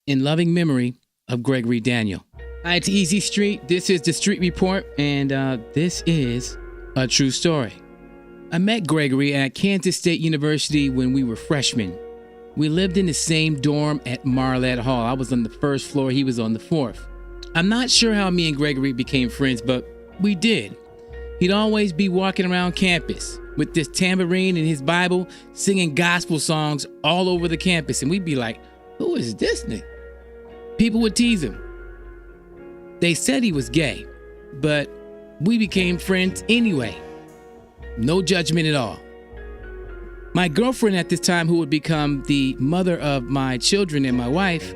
in loving memory of Gregory Daniel. Hi, it's Easy Street. This is the Street Report, and this is a true story. I met Gregory at Kansas State University when we were freshmen. We lived in the same dorm at Marlette Hall. I was on the first floor, he was on the fourth. I'm not sure how me and Gregory became friends, but we did. He'd always be walking around campus with this tambourine and his Bible, singing gospel songs all over the campus, and we'd be like, who is this nigga? People would tease him. They said he was gay, but we became friends anyway. No judgment at all. My girlfriend at this time, who would become the mother of my children and my wife,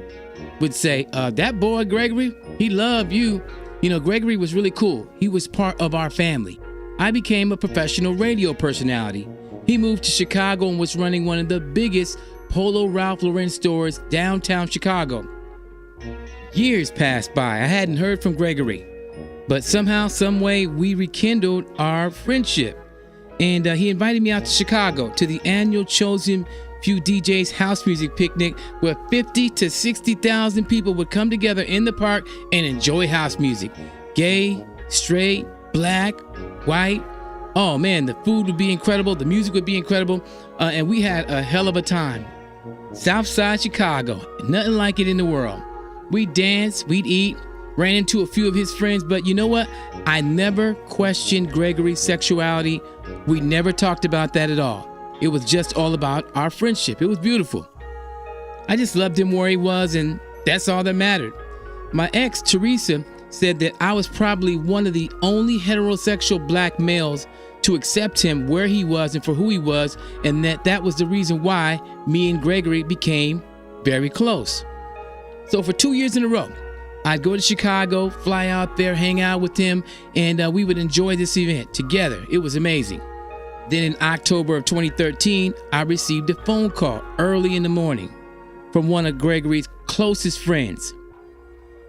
would say, that boy Gregory, he loved you. You know, Gregory was really cool. He was part of our family. I became a professional radio personality. He moved to Chicago and was running one of the biggest Polo Ralph Lauren stores downtown Chicago. Years passed by. I hadn't heard from Gregory, but somehow, some way, we rekindled our friendship. And he invited me out to Chicago to the annual Chosen Few DJs house music picnic, where 50 to 60,000 people would come together in the park and enjoy house music. Gay, straight, black, white. Oh man, the food would be incredible. The music would be incredible. And we had a hell of a time. Southside Chicago, nothing like it in the world. We'd dance, we'd eat, ran into a few of his friends, but you know what? I never questioned Gregory's sexuality. We never talked about that at all. It was just all about our friendship. It was beautiful. I just loved him where he was, and that's all that mattered. My ex, Teresa, said that I was probably one of the only heterosexual black males to accept him where he was and for who he was, and that was the reason why me and Gregory became very close. So for 2 years in a row, I'd go to Chicago, fly out there, hang out with him, and we would enjoy this event together. It was amazing. Then in October of 2013, I received a phone call early in the morning from one of Gregory's closest friends.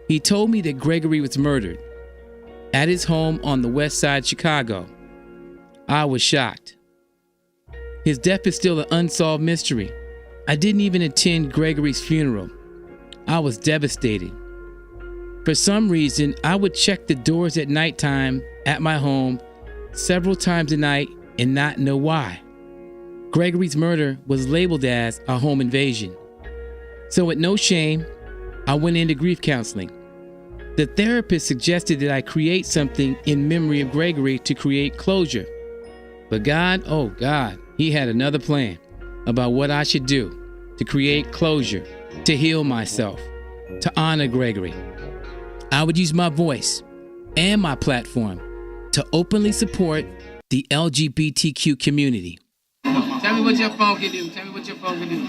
He told me that Gregory was murdered at his home on the west side of Chicago. I was shocked. His death is still an unsolved mystery. I didn't even attend Gregory's funeral. I was devastated. For some reason, I would check the doors at nighttime at my home several times a night and not know why. Gregory's murder was labeled as a home invasion. So with no shame, I went into grief counseling. The therapist suggested that I create something in memory of Gregory to create closure. But God, oh God, he had another plan about what I should do to create closure, to heal myself, to honor Gregory. I would use my voice and my platform to openly support the LGBTQ community. Tell me what your phone can do. Tell me what your phone can do.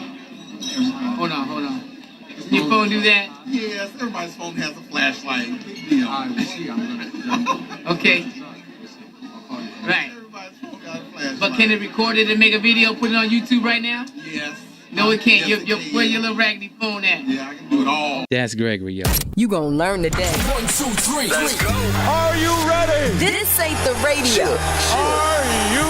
Hold on. Can your phone do that? Yes, everybody's phone has a flashlight. Okay. Right. Everybody's phone got a flashlight. But can it record it and make a video, put it on YouTube right now? Yes. No, it can't. Yes, Where your little raggedy phone at? Yeah, I can do it all. That's Gregory, yo. You gonna learn today. 1, 2, 3. Let's go. Are you ready? This ain't the radio. Are you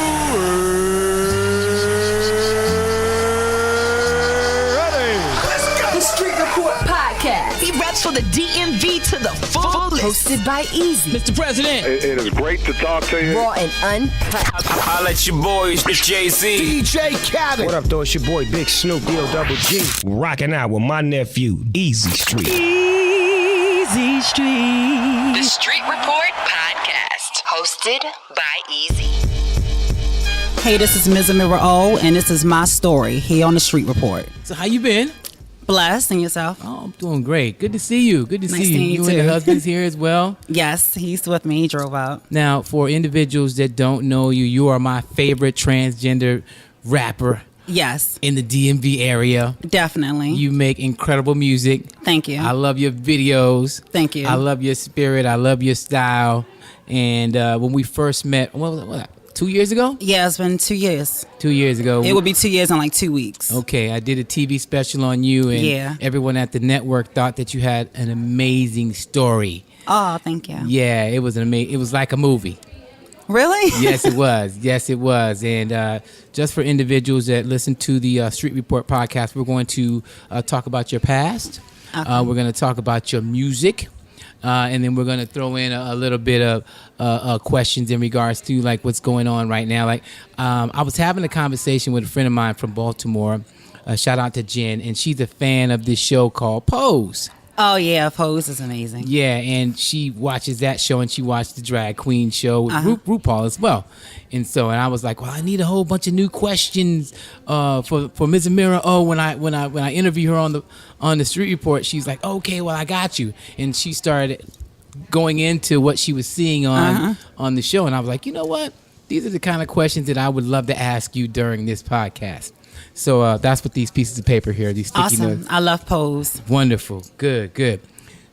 ready? Let's go. The Street Report Podcast. He raps for the DMV to the fullest. Hosted by Easy. Mr. President. It is great to talk to you. Raw and uncut. Holla at your boys, it's Jay-Z. DJ Khaled. What up, though? It's your boy Big Snoop D-O-double-G. Rocking out with my nephew, Easy Street. Easy Street. The Street Report Podcast, hosted by Easy. Hey, this is Ms. Amirra O, and this is my story here on the Street Report. So how you been? Blessed, and yourself? Oh, I'm doing great. Good to see you. Good to Nice see you. seeing you You and too. the husband's here as well. Yes, he's with me. He drove out. Now, for individuals that don't know you, you are my favorite transgender rapper Yes, in the DMV area. definitely. You make incredible music. Thank you. I love your videos. Thank you. I love your spirit. I love your style. And when we first met, what was that? 2 years ago? Yeah, it's been 2 years. 2 years ago. It will be 2 years in like 2 weeks. Okay, I did a TV special on you, and Yeah. everyone at the network thought that you had an amazing story. Oh, thank you. Yeah, it was it was like a movie. Really? Yes, it was. Yes, it was. And just for individuals that listen to the Street Report podcast, we're going to talk about your past. Okay. We're going to talk about your music. And then we're going to throw in a little bit of questions in regards to like what's going on right now. Like I was having a conversation with a friend of mine from Baltimore. Shout out to Jen. And she's a fan of this show called Pose. Oh, yeah. Pose is amazing. Yeah, and she watches that show, and she watched the drag queen show with RuPaul as well. And I was like, well, I need a whole bunch of new questions for Ms. Amirra O. When I interview her on the Street Report, she's like, okay, well, I got you. And she started going into what she was seeing on the show, and I was like, you know what? These are the kind of questions that I would love to ask you during this podcast. So that's what these pieces of paper here, these sticky notes. I love Pose. Wonderful. Good.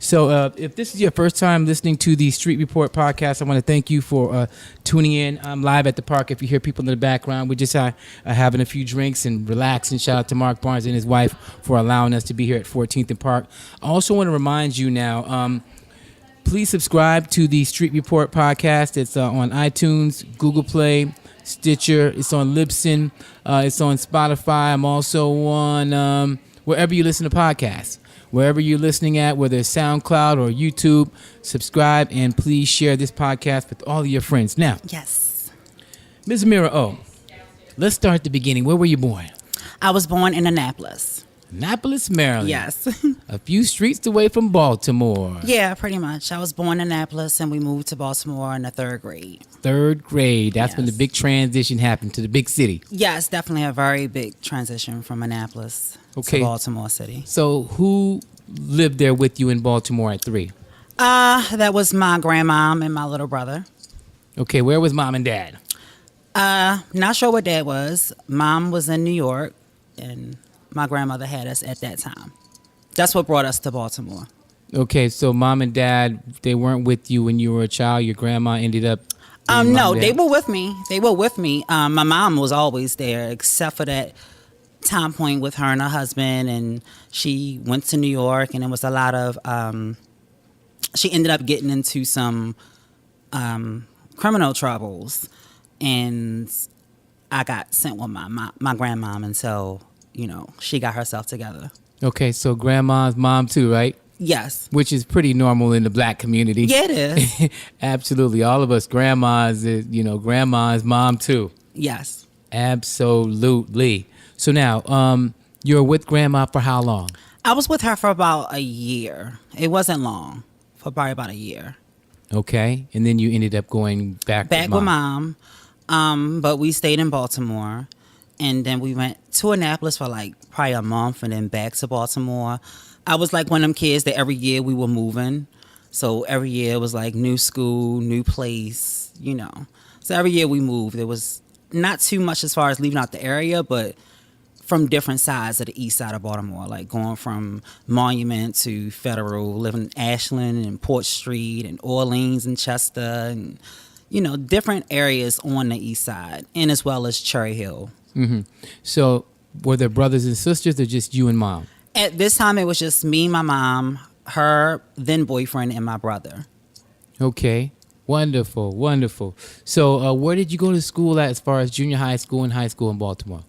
So if this is your first time listening to the Street Report podcast, I want to thank you for tuning in. I'm live at the park. If you hear people in the background, we're just having a few drinks and relaxing. Shout out to Mark Barnes and his wife for allowing us to be here at 14th and Park. I also want to remind you now, please subscribe to the Street Report podcast. It's on iTunes, Google Play, Stitcher. It's on Libsyn. It's on Spotify. I'm also on wherever you listen to podcasts. Wherever you're listening at, whether it's SoundCloud or YouTube, subscribe and please share this podcast with all of your friends. Now, Yes. Ms. Amirra O, let's start at the beginning. Where were you born? I was born in Annapolis. Annapolis, Maryland. Yes. A few streets away from Baltimore. Yeah, pretty much. I was born in Annapolis, and we moved to Baltimore in the 3rd grade. 3rd grade. That's when the Yes. big transition happened to the big city. Yes, definitely a very big transition from Annapolis to Baltimore City. So who lived there with you in Baltimore at 3? That was my grandmom and my little brother. Okay, where was mom and dad? Not sure what dad was. Mom was in New York, and my grandmother had us at that time. That's what brought us to Baltimore. Okay, so mom and dad, they weren't with you when you were a child. Your grandma ended up. No, they were with me. My mom was always there, except for that time point with her and her husband, and she went to New York, and it was a lot of. She ended up getting into some criminal troubles, and I got sent with my grandmom, and so she got herself together. Okay, so grandma's mom too, right? Yes. Which is pretty normal in the black community. Yeah, it is. Absolutely. All of us grandmas, grandma's mom too. Yes. Absolutely. So now, you're with grandma for how long? I was with her for about a year. It wasn't long, for probably about a year. Okay. And then you ended up going back with mom. But we stayed in Baltimore. And then we went to Annapolis for like probably a month and then back to Baltimore. I was like one of them kids that every year we were moving. So every year it was like new school, new place, So every year we moved. There was not too much as far as leaving out the area, but from different sides of the east side of Baltimore, like going from Monument to Federal, living in Ashland and Port Street and Orleans and Chester and, different areas on the east side, and as well as Cherry Hill. Mm-hmm. So were there brothers and sisters or just you and mom? At this time, it was just me, my mom, her then boyfriend, and my brother. Okay. Wonderful. So where did you go to school at as far as junior high school and high school in Baltimore?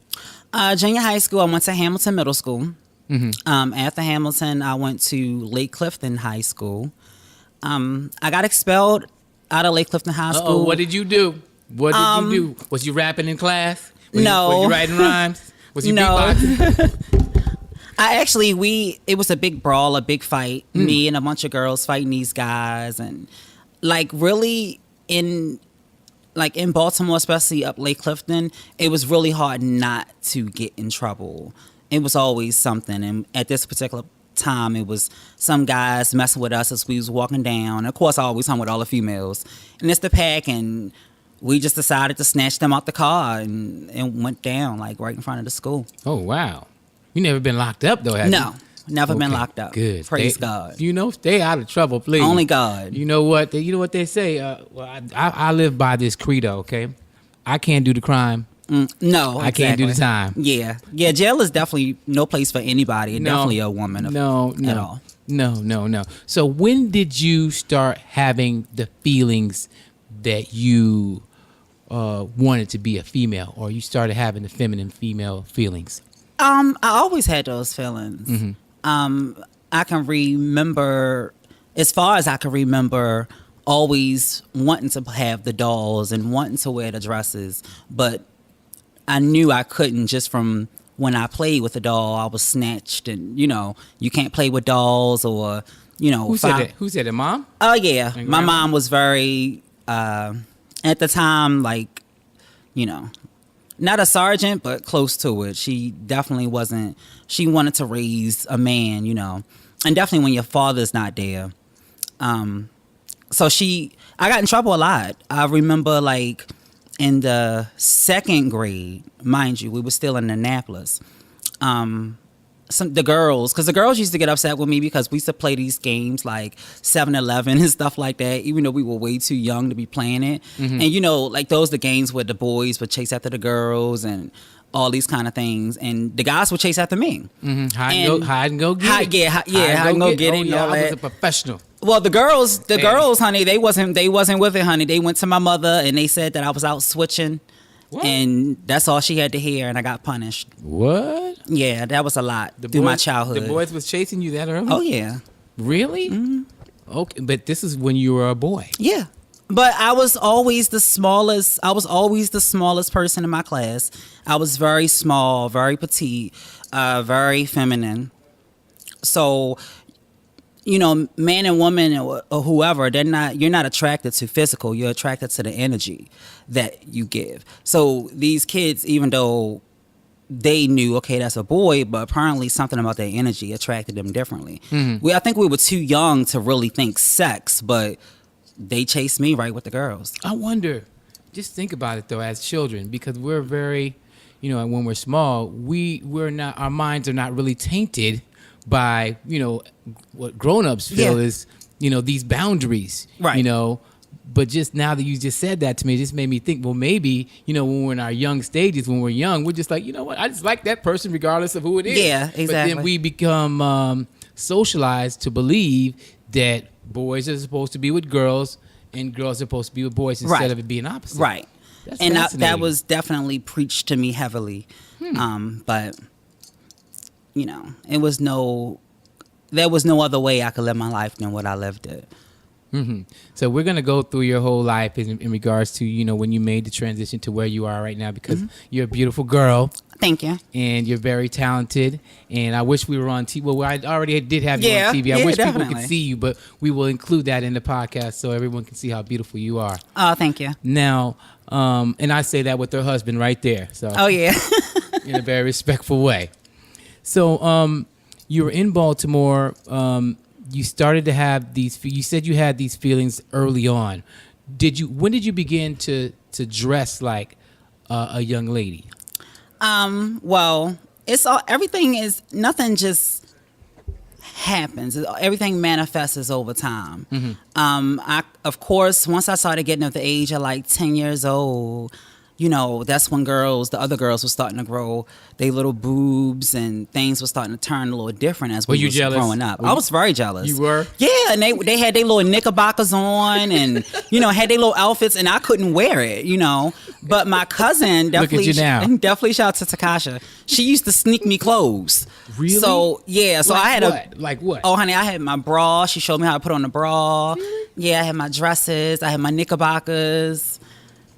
Junior high school, I went to Hamilton Middle School. Mm-hmm. After Hamilton, I went to Lake Clifton High School. I got expelled out of Lake Clifton High School. What did you do? Was you rapping in class? No. Was you writing rhymes? Was you No. beatboxing? It was a big brawl, a big fight. Me and a bunch of girls fighting these guys, and really in Baltimore, especially up Lake Clifton, it was really hard not to get in trouble. It was always something, and at this particular time, it was some guys messing with us as we was walking down. Of course, I always hung with all the females, and it's the pack, and we just decided to snatch them out the car and went down right in front of the school. Oh wow! You never been locked up though, have you? No, never been locked up. Good. Praise God. Stay out of trouble, please. Only God. You know what? They say. I live by this credo. Okay, I can't do the crime. No, I can't do the time. Yeah. Jail is definitely no place for anybody. Definitely a woman. At all. No. So when did you start having the feelings that you wanted to be a female, or you started having the feminine female feelings? I always had those feelings. Mm-hmm. I can remember, as far as I can remember, always wanting to have the dolls and wanting to wear the dresses, but I knew I couldn't just from when I played with the doll. I was snatched, and you can't play with dolls, or Who said it? Who said it? Mom? Oh yeah, my mom was very at the time, like not a sergeant, but close to it. She definitely wasn't. She wanted to raise a man, and definitely when your father's not there. So I got in trouble a lot. I remember like in the second grade, mind you, we were still in Annapolis. The girls used to get upset with me because we used to play these games like 7-Eleven and stuff like that, even though we were way too young to be playing it. Mm-hmm. And like those the games where the boys would chase after the girls and all these kind of things, and the guys would chase after me. Mm-hmm. Hide and go get it. Hide and go get it. Yeah, I was a professional. Well, the girls, honey, they wasn't with it, honey. They went to my mother and they said that I was out switching. What? And that's all she had to hear, and I got punished. What? Yeah, that was a lot through my childhood. The boys was chasing you that early? Oh, yeah. Really? Mm-hmm. Okay, but this is when you were a boy. Yeah. But I was always the smallest. I was always the smallest person in my class. I was very small, very petite, very feminine. So, man and woman or whoever, you're not attracted to physical. You're attracted to the energy that you give. So these kids, even though they knew, okay, that's a boy, but apparently something about their energy attracted them differently. Mm-hmm. I think we were too young to really think sex, but they chased me right with the girls. I wonder, just think about it though, as children, because we're very, when we're small, we're not, our minds are not really tainted by, what grown-ups feel is, these boundaries, right. But just now that you just said that to me, it just made me think, well, maybe, when we're in our young stages, when we're young, we're just like, you know what, I just like that person regardless of who it is. Yeah, exactly. But then we become socialized to believe that boys are supposed to be with girls and girls are supposed to be with boys instead of it being opposite. Right. That's and that was definitely preached to me heavily. But, there was no other way I could live my life than what I lived it. Mm-hmm. So we're going to go through your whole life in regards to, when you made the transition to where you are right now, because you're a beautiful girl. Thank you. And you're very talented. And I wish we were on TV. Well, I already did have you on TV. I wish definitely. people could see you, but we will include that in the podcast so everyone can see how beautiful you are. Oh, thank you. Now, and I say that with her husband right there. So oh, yeah. in a very respectful way. So you were in Baltimore. You started to have you said you had these feelings early on. When did you begin to dress like a young lady? Well, nothing just happens. Everything manifests over time. Mm-hmm. Of course, once I started getting up the age of like 10 years old, that's when the other girls were starting to grow their little boobs and things were starting to turn a little different as we were growing up. I was very jealous. You were? Yeah, and they had their little knickerbockers on and, had their little outfits and I couldn't wear it, But my cousin definitely, look at you now. Definitely shout out to Takasha. She used to sneak me clothes. Really? So, yeah. So like I had what? Like what? Oh, honey, I had my bra. She showed me how to put on the bra. Really? Yeah, I had my dresses. I had my knickerbockers.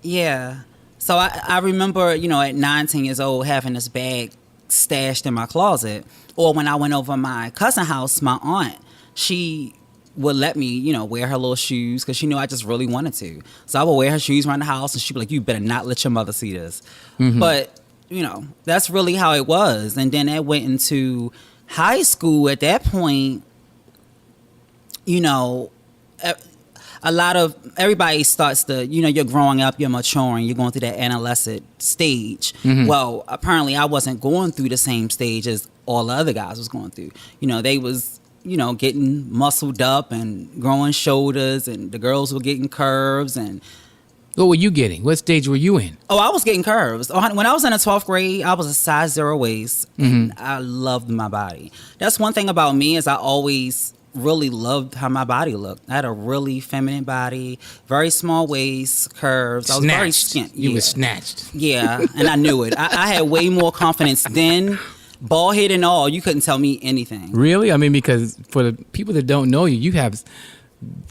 Yeah. So I remember, at 19 years old, having this bag stashed in my closet. Or when I went over my cousin's house, my aunt, she would let me, wear her little shoes because she knew I just really wanted to. So I would wear her shoes around the house and she'd be like, you better not let your mother see this. Mm-hmm. But, that's really how it was. And then I went into high school. At that point, a lot of everybody starts to, you're growing up, you're maturing, you're going through that adolescent stage. Mm-hmm. Well, apparently I wasn't going through the same stage as all the other guys was going through. They was, getting muscled up and growing shoulders and the girls were getting curves. And what were you getting? What stage were you in? Oh, I was getting curves. When I was in the 12th grade, I was a size 0 waist. And I loved my body. That's one thing about me is I always really loved how my body looked. I had a really feminine body, very small waist, curves. I was very skinny. You were snatched. Yeah, and I knew it. I had way more confidence then bald head and all, you couldn't tell me anything. Really? I mean, because for the people that don't know you, you have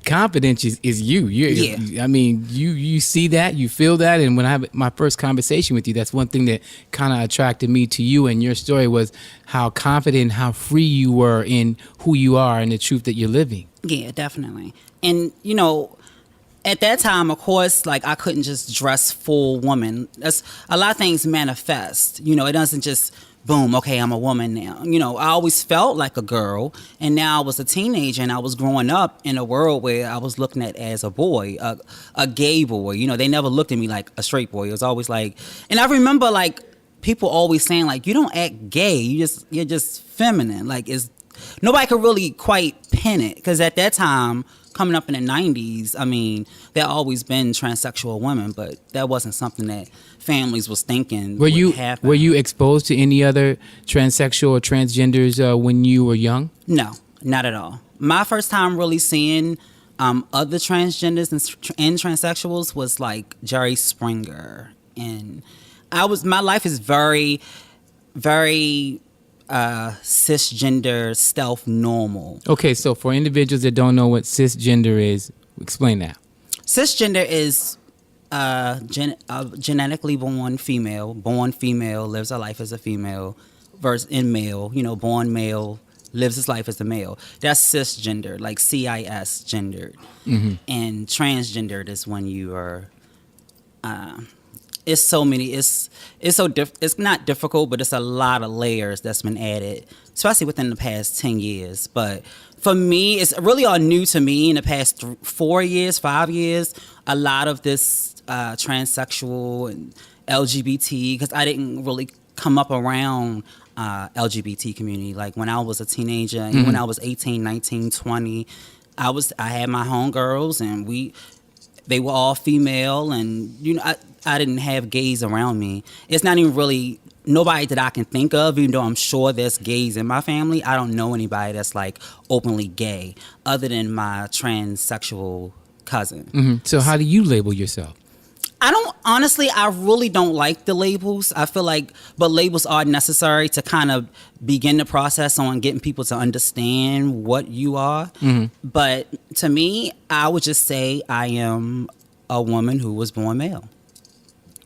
confidence is you. I mean, you see that, you feel that, and when I have my first conversation with you, that's one thing that kind of attracted me to you and your story was how confident, how free you were in who you are and the truth that you're living. Yeah, definitely. And at that time, of course, like I couldn't just dress full woman. That's a lot of things manifest. It doesn't just boom, okay, I'm a woman now. I always felt like a girl, and now I was a teenager, and I was growing up in a world where I was looking at as a boy, a gay boy. They never looked at me like a straight boy. It was always like, and I remember like people always saying like, you don't act gay, you're just feminine. Like nobody could really quite pin it, because at that time, coming up in the 90s, I mean, there always been transsexual women, but that wasn't something that families was thinking would happen. Were you exposed to any other transsexual or transgenders when you were young? No, not at all. My first time really seeing other transgenders and transsexuals was like Jerry Springer, and my life is very, very cisgender, stealth normal. Okay, so for individuals that don't know what cisgender is, explain that. Cisgender is genetically born female, lives her life as a female, versus in male, born male, lives his life as a male. That's cisgender, like CIS gendered. Mm-hmm. And transgendered is when you are it's so many. It's not difficult, but it's a lot of layers that's been added, especially within the past 10 years. But for me, it's really all new to me in the past 4 years, 5 years. A lot of this transsexual and LGBT, because I didn't really come up around LGBT community. Like when I was a teenager, and when I was 18, 19, 20, I had my homegirls, and they were all female, and I didn't have gays around me. It's not even really nobody that I can think of, even though I'm sure there's gays in my family. I don't know anybody that's like openly gay other than my transsexual cousin. Mm-hmm. So how do you label yourself? I really don't like the labels. I feel like, but labels are necessary to kind of begin the process on getting people to understand what you are. Mm-hmm. But to me, I would just say I am a woman who was born male.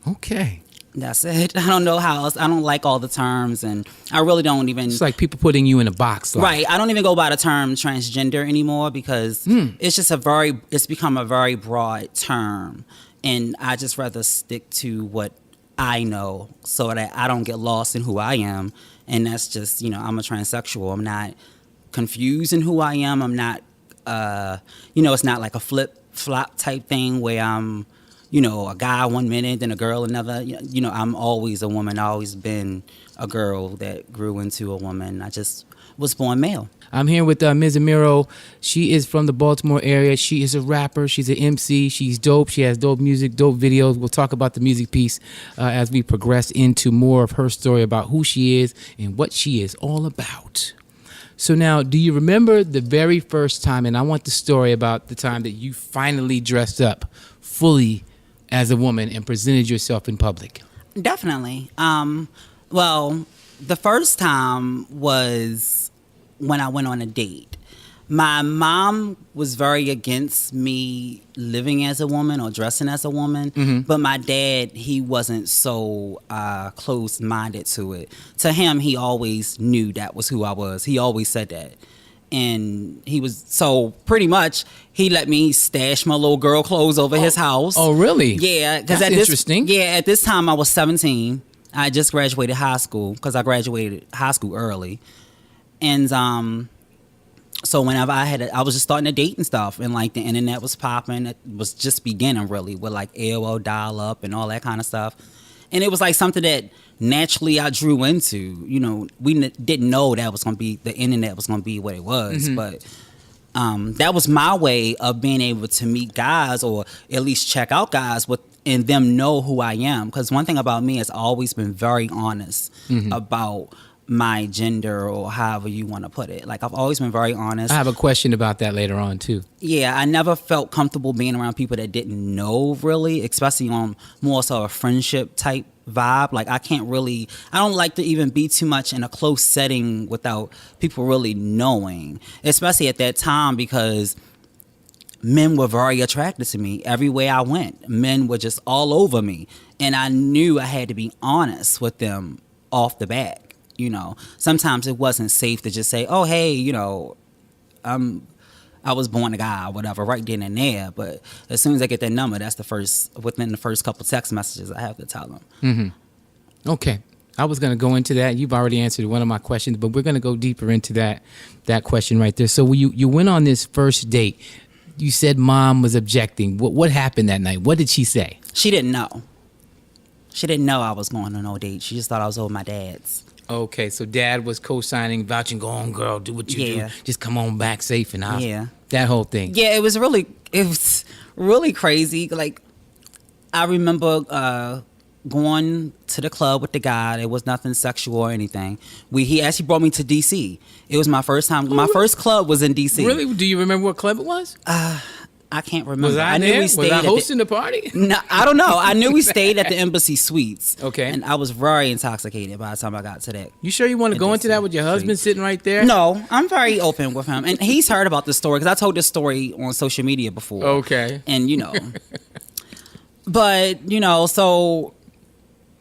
Okay. That's it. I don't know how else. I don't like all the terms, and I really don't even. It's like people putting you in a box. Right. I don't even go by the term transgender anymore, because it's just it's become a very broad term. And I just rather stick to what I know so that I don't get lost in who I am. And that's just, I'm a transsexual. I'm not confused in who I am. I'm not, it's not like a flip-flop type thing where I'm, a guy one minute, then a girl another. I'm always a woman. I've always been a girl that grew into a woman. I just was born male. I'm here with Ms. Amirra O. She is from the Baltimore area. She is a rapper. She's an MC. She's dope. She has dope music, dope videos. We'll talk about the music piece as we progress into more of her story about who she is and what she is all about. So now, do you remember the very first time, and I want the story about the time that you finally dressed up fully as a woman and presented yourself in public? Definitely. Well, the first time was when I went on a date. My mom was very against me living as a woman or dressing as a woman, but my dad, he wasn't so closed-minded to it. To him, he always knew that was who I was. He always said that. And he was, so pretty much, he let me stash my little girl clothes over his house. Oh, really? Yeah. That's interesting. At this time I was 17. I just graduated high school, because I graduated high school early. And so whenever I was just starting to date and stuff, and like the internet was popping, it was just beginning really with like AOL dial-up and all that kind of stuff. And it was like something that naturally I drew into. We didn't know that was going to be, the internet was going to be what it was, but that was my way of being able to meet guys, or at least check out guys and them know who I am. Because one thing about me has always been very honest about my gender, or however you want to put it. Like, I've always been very honest. I have a question about that later on too. Yeah, I never felt comfortable being around people that didn't know really, especially on more so a friendship type vibe. Like I don't like to even be too much in a close setting without people really knowing, especially at that time, because men were very attracted to me everywhere I went. Men were just all over me. And I knew I had to be honest with them off the bat. You know, sometimes it wasn't safe to just say, oh, hey, you know, I was born a guy or whatever right then and there. But as soon as I get that number, that's within the first couple text messages I have to tell them. Mm-hmm. Okay. I was going to go into that. You've already answered one of my questions, but we're going to go deeper into that question right there. So when you went on this first date, you said mom was objecting. What happened that night? What did she say? She didn't know. She didn't know I was going on no date. She just thought I was over my dad's. Okay, so dad was co-signing, vouching, go on, girl, do what you do. Just come on back safe and out. Yeah. That whole thing. Yeah, it was really crazy. Like, I remember going to the club with the guy. It was nothing sexual or anything. He actually brought me to D.C. It was my first time. My first club was in D.C. Really? Do you remember what club it was? I can't remember. Was I there? Was I hosting the party? No, I don't know. I knew we stayed at the Embassy Suites. Okay. And I was very intoxicated by the time I got to that. You sure you want to go into that with your husband sitting right there? No, I'm very open with him. And he's heard about this story because I told this story on social media before. Okay. And, you know. But, you know, so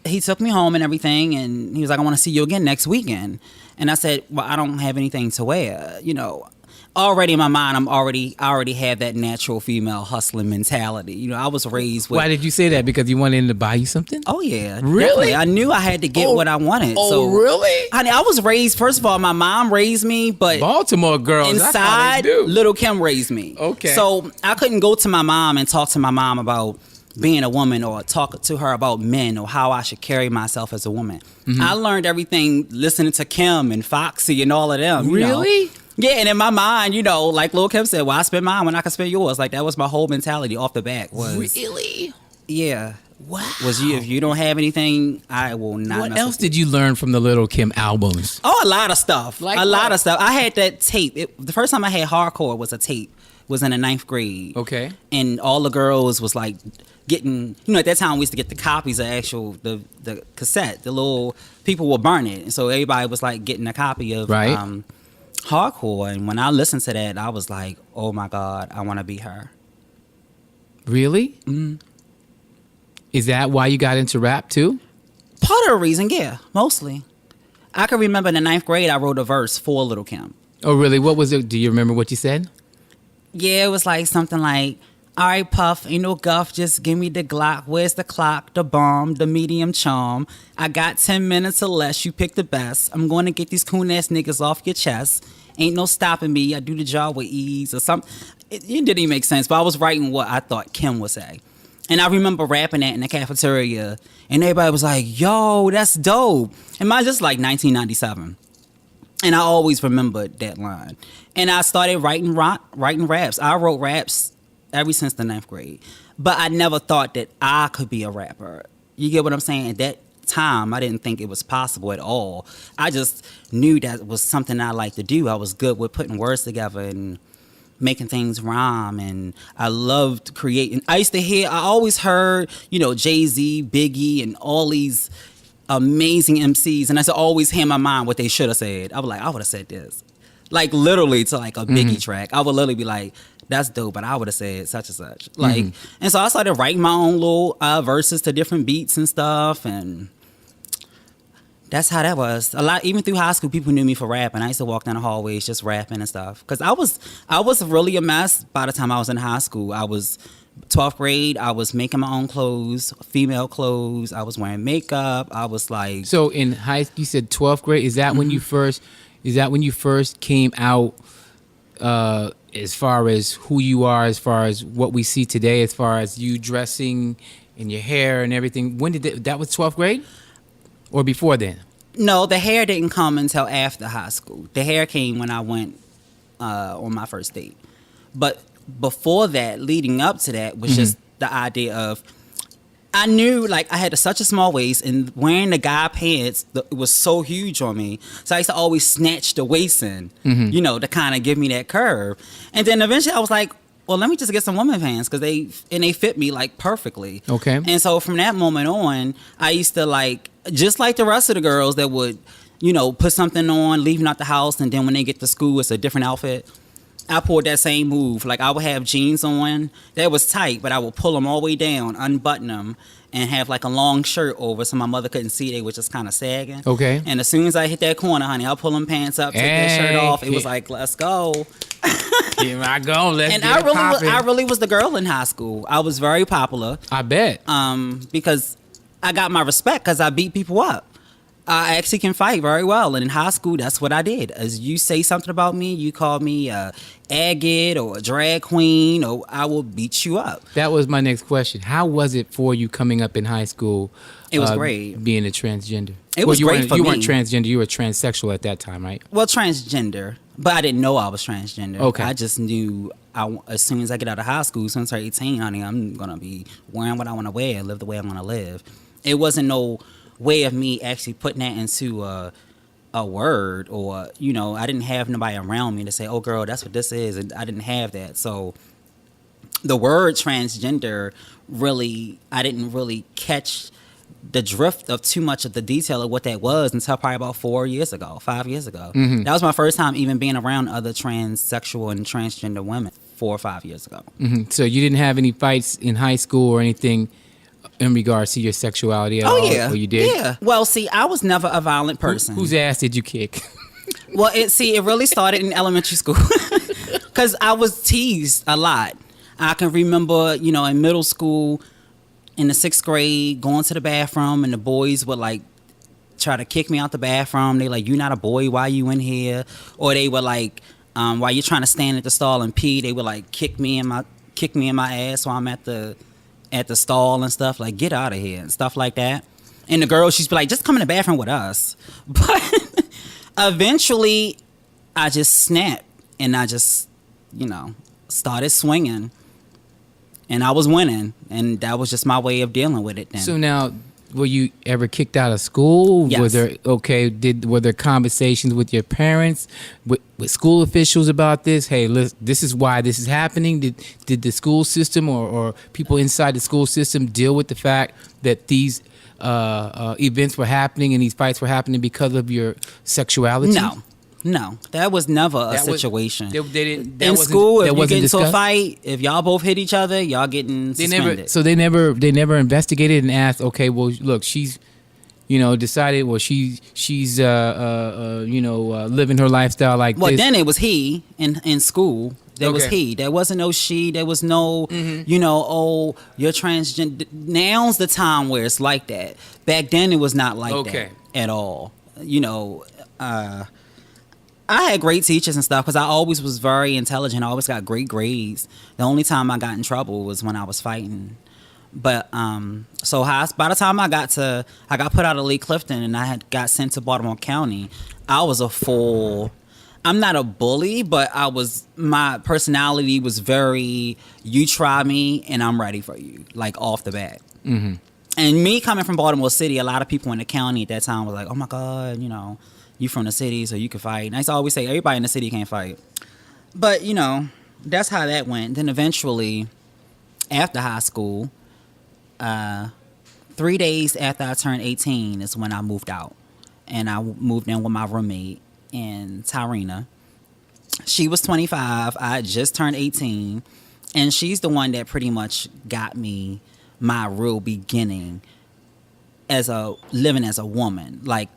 he took me home and everything. And he was like, I want to see you again next weekend. And I said, well, I don't have anything to wear, you know. Already in my mind, I already have that natural female hustling mentality. You know, I was raised with. Why did you say that? Because you wanted him to buy you something? Oh yeah, really? Definitely. I knew I had to get what I wanted. Oh, so, really? Honey, I was raised. First of all, my mom raised me, but Baltimore girls. Inside, that's how they do. Lil Kim raised me. Okay. So I couldn't go to my mom and talk to my mom about being a woman or talk to her about men or how I should carry myself as a woman. Mm-hmm. I learned everything listening to Kim and Foxy and all of them. Really? You know? Yeah, and in my mind, you know, like Lil Kim said, well, I spend mine when I can spend yours. Like, that was my whole mentality off the bat. Really? Yeah. Wow. Was if you don't have anything, I will not. What else did you learn from the Lil Kim albums? Oh, a lot of stuff. Like a lot of stuff. I had that tape. The first time I had hardcore was a tape. Was in the 9th grade. Okay. And all the girls was like getting, you know, at that time we used to get the copies of the cassette. The little people would burn it. And so everybody was like getting a copy of hardcore. And when I listened to that, I was like, oh my God, I want to be her. Really? Mm-hmm. Is that why you got into rap too? Part of the reason, yeah, mostly. I can remember in the 9th grade, I wrote a verse for Lil Kim. Oh, really? What was it? Do you remember what you said? Yeah, it was like something like, all right, Puff, ain't no guff, just give me the Glock. Where's the clock, the bomb, the medium charm? I got 10 minutes or less, you pick the best. I'm going to get these coon-ass niggas off your chest. Ain't no stopping me, I do the job with ease or something. It didn't even make sense, but I was writing what I thought Kim would say. And I remember rapping that in the cafeteria, and everybody was like, yo, that's dope. And mine just like 1997. And I always remembered that line. And I started writing raps. I wrote raps ever since the 9th grade. But I never thought that I could be a rapper. You get what I'm saying? At that time, I didn't think it was possible at all. I just knew that was something I liked to do. I was good with putting words together and making things rhyme. And I loved creating. I always heard, you know, Jay-Z, Biggie, and all these amazing MCs. And I always hear in my mind what they should have said. I was like, I would have said this. Like literally to like a Biggie track. I would literally be like, that's dope, but I would have said such and such. Like, and so I started writing my own little verses to different beats and stuff, and that's how that was. A lot, even through high school, people knew me for rapping. I used to walk down the hallways just rapping and stuff. Because I was really a mess by the time I was in high school. I was 12th grade. I was making my own clothes, female clothes. I was wearing makeup. I was like. So in high, you said 12th grade. Is that when you first? Is that when you first came out? As far as who you are, as far as what we see today, as far as you dressing and your hair and everything. When did that was 12th grade? Or before then? No, the hair didn't come until after high school. The hair came when I went on my first date. But before that, leading up to that, was just the idea of, I knew like I had such a small waist, and wearing the guy pants it was so huge on me. So I used to always snatch the waist in, you know, to kind of give me that curve. And then eventually I was like, well, let me just get some women pants because they fit me like perfectly. Okay. And so from that moment on, I used to like, just like the rest of the girls that would, you know, put something on, leaving out the house, and then when they get to school, it's a different outfit. I pulled that same move. Like I would have jeans on that was tight, but I would pull them all the way down, unbutton them, and have like a long shirt over so my mother couldn't see. They were just kind of sagging. Okay. And as soon as I hit that corner, honey, I'll pull them pants up, take that shirt off. It was like, let's go. Here I go. Let's And get I really was the girl in high school. I was very popular. I bet. Because I got my respect because I beat people up. I actually can fight very well, and in high school, that's what I did. As you say something about me, you call me a agate or a drag queen, or I will beat you up. That was my next question. How was it for you coming up in high school? It was great. Being a transgender. It was great for me. You weren't transgender. You were transsexual at that time, right? Well, transgender, but I didn't know I was transgender. Okay. I just knew as soon as I get out of high school, since I'm 18, honey, I'm gonna be wearing what I want to wear, live the way I want to live. It wasn't no way of me actually putting that into a word, or, you know, I didn't have nobody around me to say, oh girl, that's what this is, and I didn't have that. So the word transgender, really, I didn't really catch the drift of too much of the detail of what that was until probably about 5 years ago. That was my first time even being around other transsexual and transgender women 4 or 5 years ago. So you didn't have any fights in high school or anything in regards to your sexuality at all? Oh, yeah. Or you did? Yeah. Well, see, I was never a violent person. Whose ass did you kick? Well, it really started in elementary school because I was teased a lot. I can remember, you know, in middle school, in the 6th grade, going to the bathroom, and the boys would like try to kick me out the bathroom. They like, "You're not a boy. Why you in here?" Or they were like, "While you're trying to stand at the stall and pee," they would like kick me in my ass while I'm at the stall and stuff. Like, get out of here and stuff like that. And the girl, she'd be like, "Just come in the bathroom with us." But eventually, I just snapped and I just, you know, started swinging. And I was winning, and that was just my way of dealing with it then. So now, were you ever kicked out of school? Yes. Were there conversations with your parents, with school officials about this? Hey, this is why this is happening. Did the school system or people inside the school system deal with the fact that these events were happening and these fights were happening because of your sexuality? No, that was never a situation. They didn't. In school, if you get into a fight, if y'all both hit each other, y'all getting suspended. They never investigated and asked. Okay, well, look, she's, you know, decided. Well, she's living her lifestyle like this. Well, then it was he in school. There was Okay. he. There wasn't no she. There was no, you know, oh, you're transgender. Now's the time where it's like that. Back then, it was not like that at all. You know, I had great teachers and stuff because I always was very intelligent. I always got great grades. The only time I got in trouble was when I was fighting. But by the time I got put out of Lee Clifton and I got sent to Baltimore County, I was I'm not a bully, but my personality was very, you try me and I'm ready for you, like off the bat. Mm-hmm. And me coming from Baltimore City, a lot of people in the county at that time was like, oh my God, you know, you from the city, so you can fight. And I used to always say, everybody in the city can't fight. But, you know, that's how that went. Then eventually, after high school, 3 days after I turned 18 is when I moved out. And I moved in with my roommate in Tyrena. She was 25. I had just turned 18. And she's the one that pretty much got me my real beginning living as a woman. Like,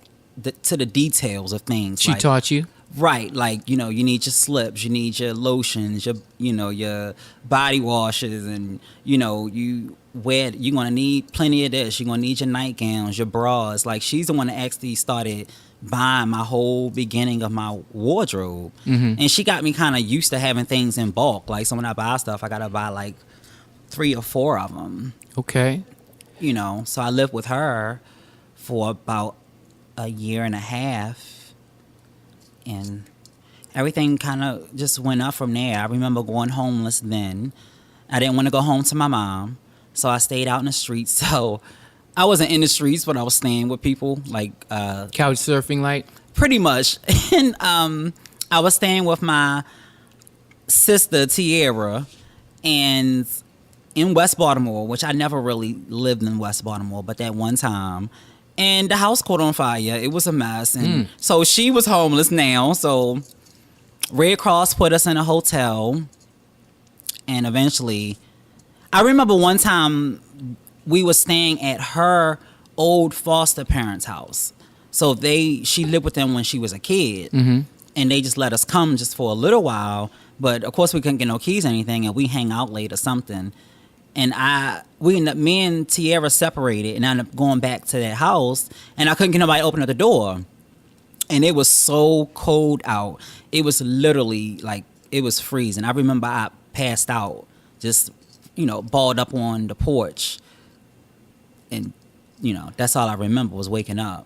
to the details of things. She taught you? Right. Like, you know, you need your slips, you need your lotions, your body washes, and, you know, you're going to need plenty of this. You're going to need your nightgowns, your bras. Like, she's the one that actually started buying my whole beginning of my wardrobe. Mm-hmm. And she got me kind of used to having things in bulk. Like, so when I buy stuff, I got to buy like 3 or 4 of them. Okay. You know, so I lived with her for about a year and a half, and everything kind of just went up from there. I remember going homeless then. I didn't want to go home to my mom, so I stayed out in the streets. So I wasn't in the streets, but I was staying with people, like couch surfing, like pretty much. And I was staying with my sister Tiara, And in West Baltimore, which I never really lived in West Baltimore, but that one time, and the house caught on fire. It was a mess. And so she was homeless now. So Red Cross put us in a hotel. And eventually, I remember one time we were staying at her old foster parents' house. So she lived with them when she was a kid. And they just let us come just for a little while. But of course we couldn't get no keys or anything, and we hang out late or something. And me and Tierra separated, and I ended up going back to that house, and I couldn't get nobody to open up the door. And it was so cold out. It was literally like, it was freezing. I remember I passed out, just, balled up on the porch. And, that's all I remember was waking up.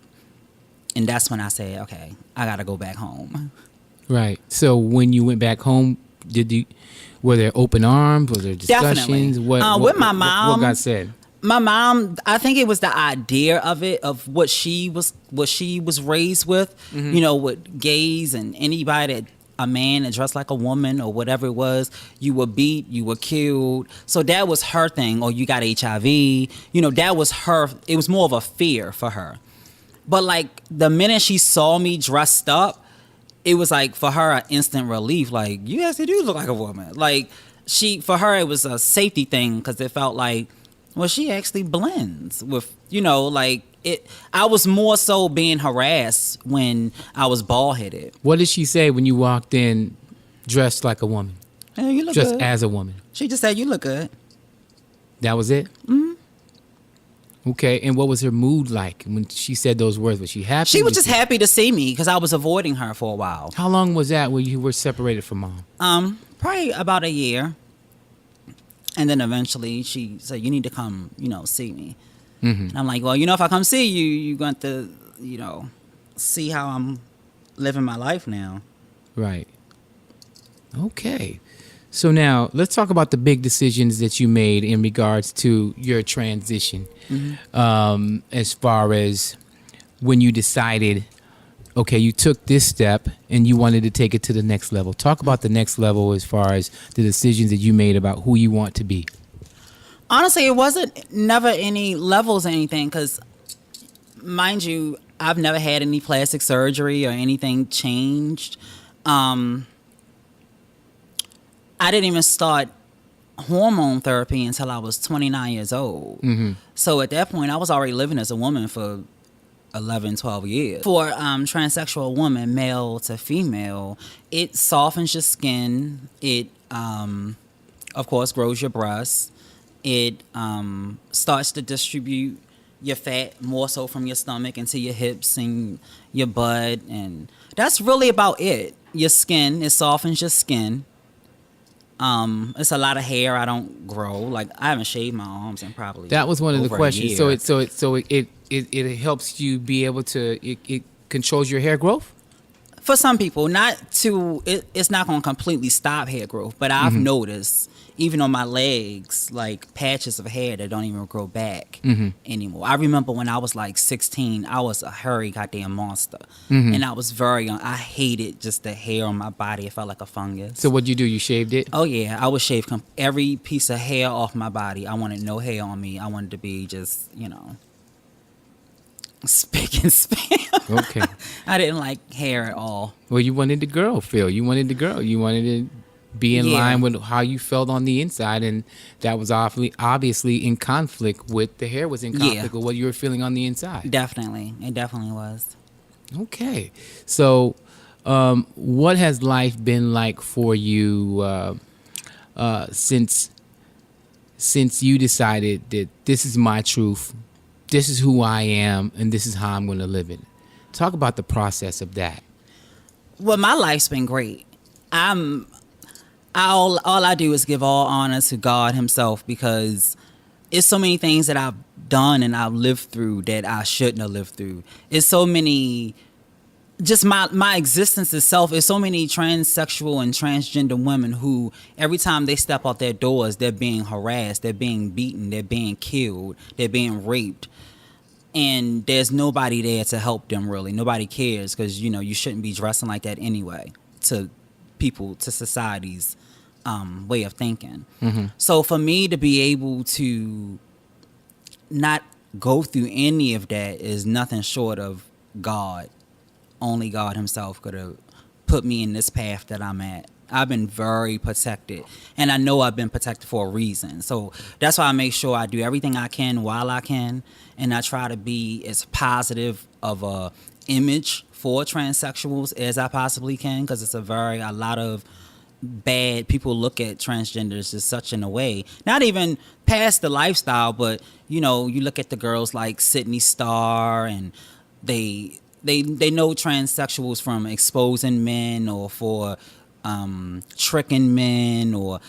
And that's when I said, okay, I got to go back home. Right. So when you went back home, were there open arms? Were there discussions? Definitely. With my mom. What got said? My mom, I think it was the idea of it, of what she was raised with, with gays and anybody a man that dressed like a woman or whatever it was, you were beat, you were killed. So that was her thing. Or you got HIV. That was her. It was more of a fear for her. But like the minute she saw me dressed up, it was like for her an instant relief. Like, you actually do look like a woman. Like for her it was a safety thing, because it felt like, well, she actually blends with, like it. I was more so being harassed when I was bald headed. What did she say when you walked in dressed like a woman? Hey, you look just good. As a woman. She just said, you look good. That was it? Okay, and what was her mood like when she said those words? Was she happy? She was just happy to see me, because I was avoiding her for a while. How long was that when you were separated from mom? Probably about a year. And then eventually she said, you need to come, see me. And I'm like, well, if I come see you, you're going to, see how I'm living my life now. Right. Okay. So now let's talk about the big decisions that you made in regards to your transition. As far as when you decided, okay, you took this step and you wanted to take it to the next level. Talk about the next level as far as the decisions that you made about who you want to be. Honestly, it wasn't never any levels or anything, because, mind you, I've never had any plastic surgery or anything changed. I didn't even start hormone therapy until I was 29 years old. So at that point, I was already living as a woman for 11, 12 years. For transsexual woman, male to female, it softens your skin. It, of course, grows your breasts. It starts to distribute your fat more so from your stomach into your hips and your butt. And that's really about it. Your skin, it softens your skin. It's a lot of hair I don't grow. Like, I haven't shaved my arms in probably that was one of the questions. So it helps you be able to it controls your hair growth. For some people, it's not going to completely stop hair growth, but I've noticed even on my legs, like patches of hair that don't even grow back anymore. I remember when I was like 16, I was a hairy goddamn monster. And I was very young. I hated just the hair on my body. It felt like a fungus. So what'd you do? You shaved it? Oh, yeah. I would shave every piece of hair off my body. I wanted no hair on me. I wanted to be just, spick and span. Okay. I didn't like hair at all. Well, you wanted the girl feel. You wanted the girl. You wanted to be in line with how you felt on the inside, and that was obviously in conflict with the hair was in conflict with what you were feeling on the inside. Definitely. It definitely was. Okay. So what has life been like for you since you decided that this is my truth, this is who I am, and this is how I'm going to live it? Talk about the process of that. Well, my life's been great. All I do is give all honor to God himself, because it's so many things that I've done and I've lived through that I shouldn't have lived through. It's so many, just my existence itself, is so many transsexual and transgender women who every time they step out their doors, they're being harassed, they're being beaten, they're being killed, they're being raped. And there's nobody there to help them, really. Nobody cares, because, you shouldn't be dressing like that anyway, to people, to society's way of thinking. So for me to be able to not go through any of that is nothing short of God. Only God himself could have put me in this path that I'm at. I've been very protected, and I know I've been protected for a reason. So that's why I make sure I do everything I can while I can, and I try to be as positive of a image for transsexuals as I possibly can, because it's a lot of bad people look at transgenders as such in a way, not even past the lifestyle, but you look at the girls like Sydney Starr, and they know transsexuals from exposing men or for tricking men or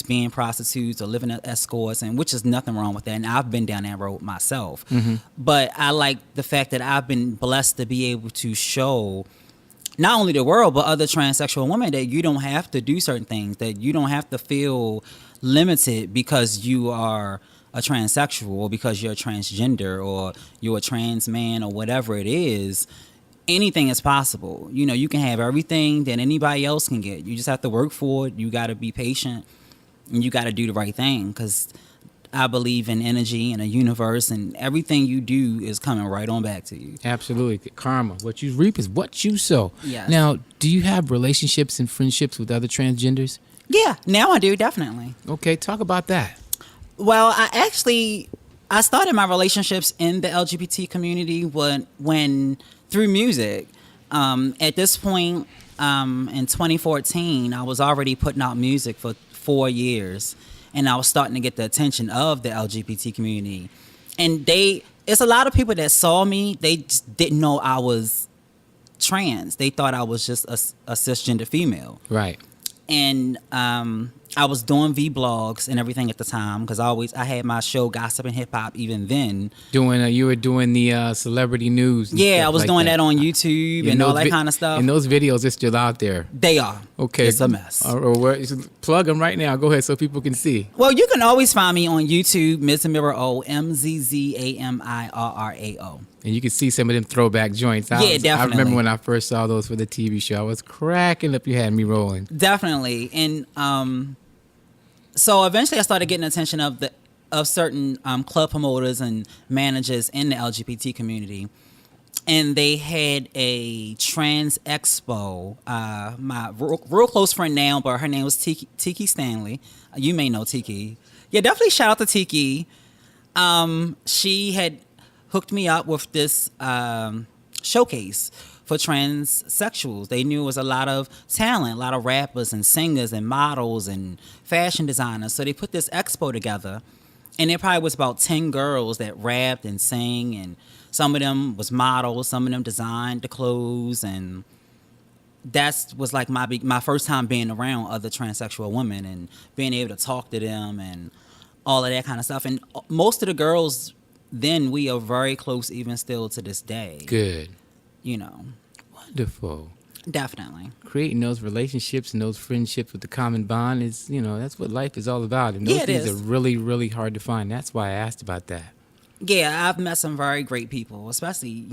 being prostitutes or living as escorts, and which is nothing wrong with that, and I've been down that road myself. But I like the fact that I've been blessed to be able to show not only the world but other transsexual women that you don't have to do certain things, that you don't have to feel limited because you are a transsexual or because you're a transgender or you're a trans man or whatever it is. Anything is possible. You can have everything that anybody else can get. You just have to work for it. You got to be patient, and you got to do the right thing, because I believe in energy and a universe, and everything you do is coming right on back to you. Absolutely. Karma. What you reap is what you sow. Yes. Now, do you have relationships and friendships with other transgenders? Yeah, now I do, definitely. Okay, talk about that. Well, I started my relationships in the LGBT community when through music. At this point, in 2014, I was already putting out music for 4 years, and I was starting to get the attention of the LGBT community. And it's a lot of people that saw me, they just didn't know I was trans. They thought I was just a cisgender female. Right. And I was doing vlogs and everything at the time, because I had my show Gossip and Hip Hop even then. You were doing the celebrity news. And yeah, I was like doing that on YouTube and all that kind of stuff. And those videos are still out there. They are. Okay. It's a mess. Plug them right now. Go ahead so people can see. Well, you can always find me on YouTube, Ms. Amirra O, MZZAMIRRAO. And you can see some of them throwback joints. Definitely. I remember when I first saw those for the TV show. I was cracking up. You had me rolling. Definitely. And so eventually I started getting attention of certain club promoters and managers in the LGBT community. And they had a trans expo. My real close friend now, but her name was Tiki Stanley. You may know Tiki. Yeah, definitely shout out to Tiki. She had hooked me up with this showcase for transsexuals. They knew it was a lot of talent, a lot of rappers and singers and models and fashion designers. So they put this expo together, and there probably was about 10 girls that rapped and sang, and some of them was models, some of them designed the clothes, and that was like my first time being around other transsexual women and being able to talk to them and all of that kind of stuff. And most of the girls then, we are very close even still to this day. Good. Wonderful. Definitely. Creating those relationships and those friendships with the common bond is, that's what life is all about. And those things are really, really hard to find. That's why I asked about that. Yeah, I've met some very great people, especially,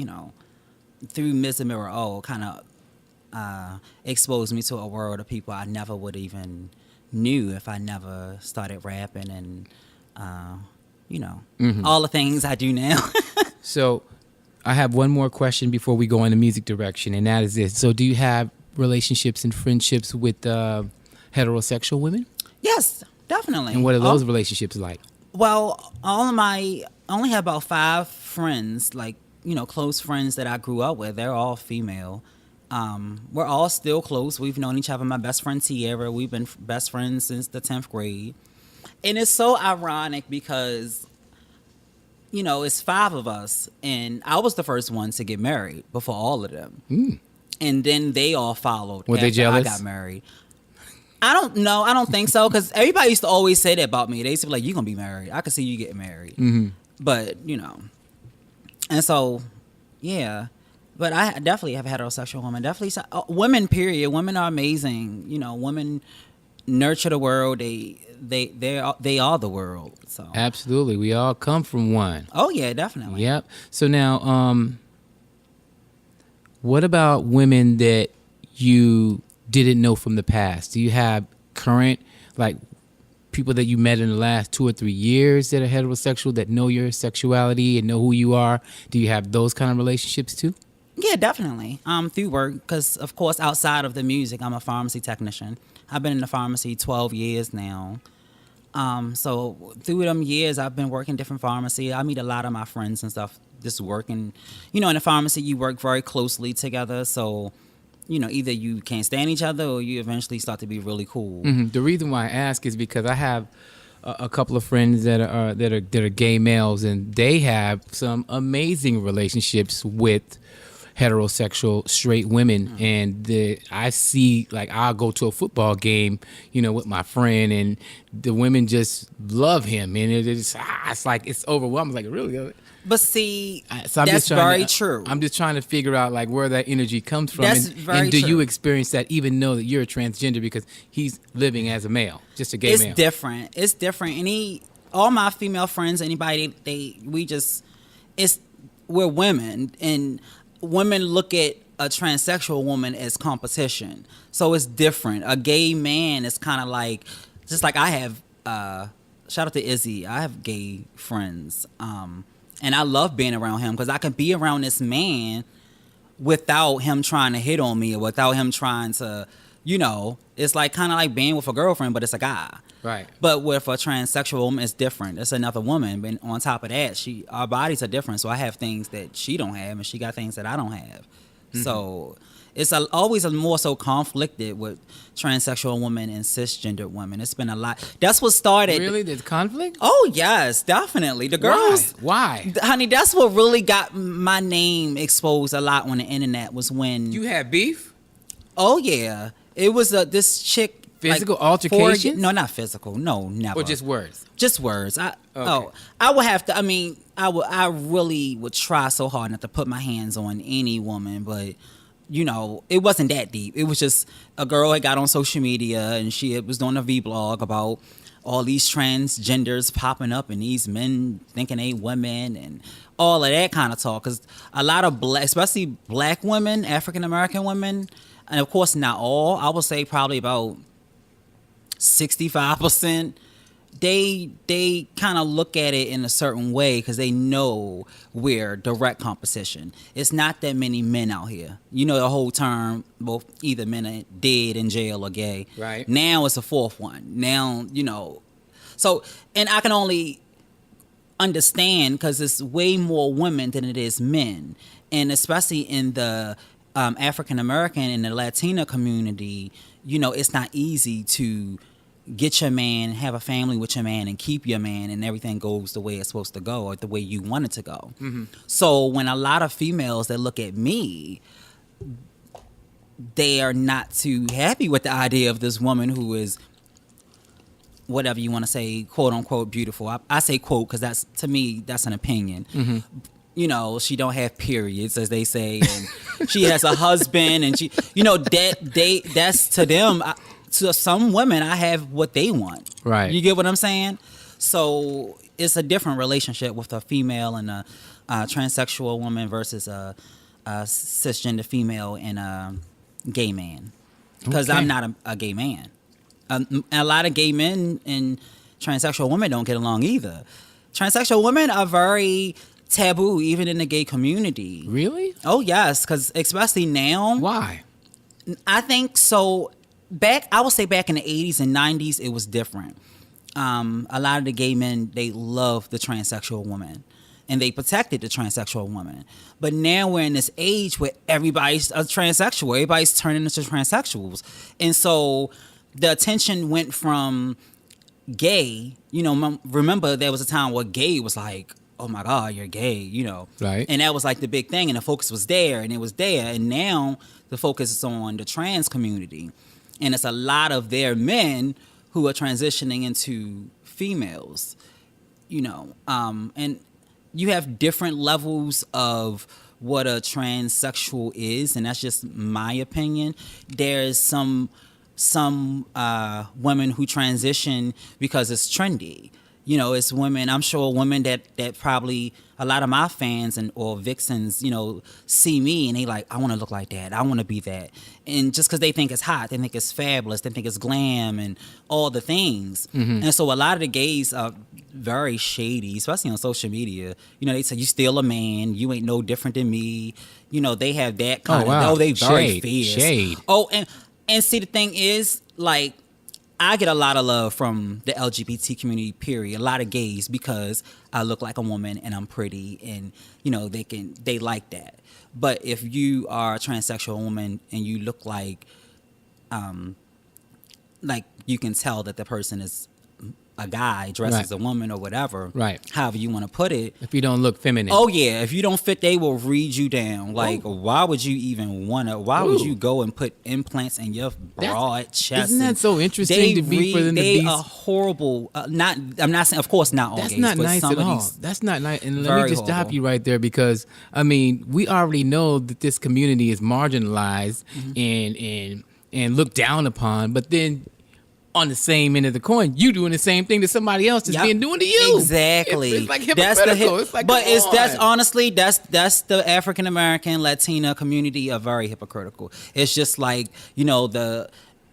through Ms. Amirra O, kind of exposed me to a world of people I never would even knew if I never started rapping and all the things I do now. So I have one more question before we go in the music direction, and that is this. So do you have relationships and friendships with heterosexual women? Yes, definitely. And what are those relationships like? Well, I only have about 5 friends, like, close friends that I grew up with. They're all female. We're all still close. We've known each other. My best friend, Tierra, we've been best friends since the 10th grade. And it's so ironic because, it's 5 of us, and I was the first one to get married before all of them. And then they all followed. Were they jealous? I got married. I don't know. I don't think so, because everybody used to always say that about me. They used to be like, "You're going to be married. I can see you getting married." But, and so, yeah. But I definitely have heterosexual women. Definitely women, period. Women are amazing. Women nurture the world. They are the world. So absolutely, we all come from one. Oh yeah, definitely. Yep. So now, what about women that you didn't know from the past? Do you have current, like people that you met in the last 2 or 3 years that are heterosexual, that know your sexuality and know who you are? Do you have those kind of relationships too? Yeah, definitely. Through work, because of course, outside of the music, I'm a pharmacy technician. I've been in the pharmacy 12 years now. So through them years, I've been working different pharmacy. I meet a lot of my friends and stuff just working. You know, in the pharmacy, you work very closely together. So, you know, either you can't stand each other or you eventually start to be really cool. Mm-hmm. The reason why I ask is because I have a couple of friends that are gay males, and they have some amazing relationships with heterosexual straight women. And I see, like, I'll go to a football game, you know, with my friend, and the women just love him, and it's like it's overwhelming. Like, really? But see, So that's very true. I'm just trying to figure out like where that energy comes from. That's and, very and do true. you experience that even though that you're a transgender, because he's living as a male, just a gay male? It's different. It's different. All my female friends, anybody, we're women, and women look at a transsexual woman as competition. So it's different. A gay man is kind of like, just like I have, shout out to Izzy, I have gay friends. And I love being around him because I can be around this man without him trying to hit on me or without him trying to, you know, it's like kind of like being with a girlfriend, but it's a guy. Right. But with a transsexual woman, it's different. It's another woman. But on top of that, our bodies are different. So I have things that she don't have, and she got things that I don't have. Mm-hmm. So it's always more so conflicted with transsexual women and cisgender women. It's been a lot. That's what started. Really? There's conflict? Oh, yes, definitely. The girls. Why? Honey, that's what really got my name exposed a lot on the internet was when. You had beef? Oh, yeah. It was this chick. Physical altercations? No, not physical. No, never. Or just words? Just words. I would have to. I really would try so hard not to put my hands on any woman, but you know, it wasn't that deep. It was just a girl that got on social media and she was doing a vlog about all these transgenders popping up and these men thinking they women and all of that kind of talk. Because a lot of especially black women, African American women, and of course not all, I would say probably about 65%, they kind of look at it in a certain way because they know we're direct competition. It's not that many men out here. You know the whole term, both either men are dead, in jail, or gay. Right. Now it's a fourth one. Now, you know. So, and I can only understand because it's way more women than it is men. And especially in the African American and the Latina community, you know, it's not easy to get your man, have a family with your man, and keep your man, and everything goes the way it's supposed to go or the way you want it to go. Mm-hmm. So when a lot of females that look at me, they are not too happy with the idea of this woman who is whatever you want to say, quote unquote, beautiful. I say quote because that's, to me, that's an opinion. Mm-hmm. You know, she don't have periods, as they say, and she has a husband, and she, you know, that's to them. To some women, I have what they want. Right. You get what I'm saying? So it's a different relationship with a female and a transsexual woman versus a cisgender female and a gay man. Because I'm not a gay man. A lot of gay men and transsexual women don't get along either. Transsexual women are very taboo, even in the gay community. Really? Oh, yes, because especially now. Why? I think so. I would say back in the 80s and 90s, it was different. A lot of the gay men, they loved the transsexual woman, and they protected the transsexual woman. But now we're in this age where everybody's a transsexual. Everybody's turning into transsexuals. And so the attention went from gay. You know, remember there was a time where gay was like, oh my God, you're gay, you know. Right. And that was like the big thing, and the focus was there, and it was there. And now the focus is on the trans community. And it's a lot of their men who are transitioning into females, you know. And you have different levels of what a transsexual is, and that's just my opinion. There's some women who transition because it's trendy. You know, it's women. I'm sure women that probably a lot of my fans or vixens, you know, see me and they like, I want to look like that. I want to be that. And just because they think it's hot, they think it's fabulous, they think it's glam and all the things. And so a lot of the gays are very shady, especially on social media. You know, they say, you still a man. You ain't no different than me. You know, they have that kind of, they very fierce. Shade. Oh, and see, the thing is, like, I get a lot of love from the LGBT community, period. A lot of gays, because I look like a woman and I'm pretty, and you know they like that. But if you are a transsexual woman and you look like you can tell that the person is a guy dressed as a woman or whatever, however you want to put it. If you don't look feminine. Oh yeah, if you don't fit, they will read you down. Like, why would you even wanna? Why would you go and put implants in your broad chest? Isn't that so interesting to be for them to be? They are horrible. I'm not saying, of course, not all That's gays. not but nice some at of all. these That's not nice. And let me just stop horrible. you right there, because I mean, we already know that this community is marginalized and looked down upon. But then, on the same end of the coin, you doing the same thing that somebody else is being doing to you. Exactly. It's like hypocritical. It's like, but that's on. honestly that's the African American Latina community are very hypocritical. It's just like, you know, to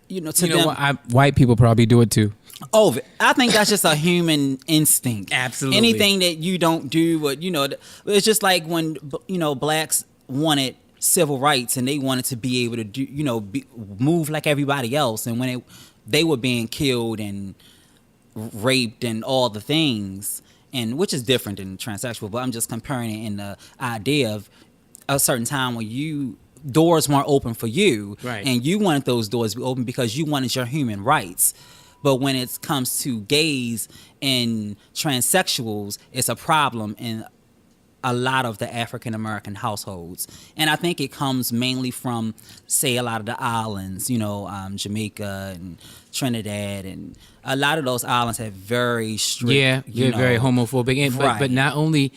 them, what? White people probably do it too. Oh, I think that's just a human instinct. Absolutely. Anything that you don't do, but it's just like when blacks wanted civil rights and they wanted to be able to do, move like everybody else, and when they were being killed and raped and all the things, and which is different than transsexual, but I'm just comparing it in the idea of a certain time when doors weren't open for you, right, and you wanted those doors to be open because you wanted your human rights. But when it comes to gays and transsexuals, it's a problem in a lot of the African American households. And I think it comes mainly from, say, a lot of the islands, Jamaica and Trinidad, and a lot of those islands have very strict, they're very homophobic. And, but not only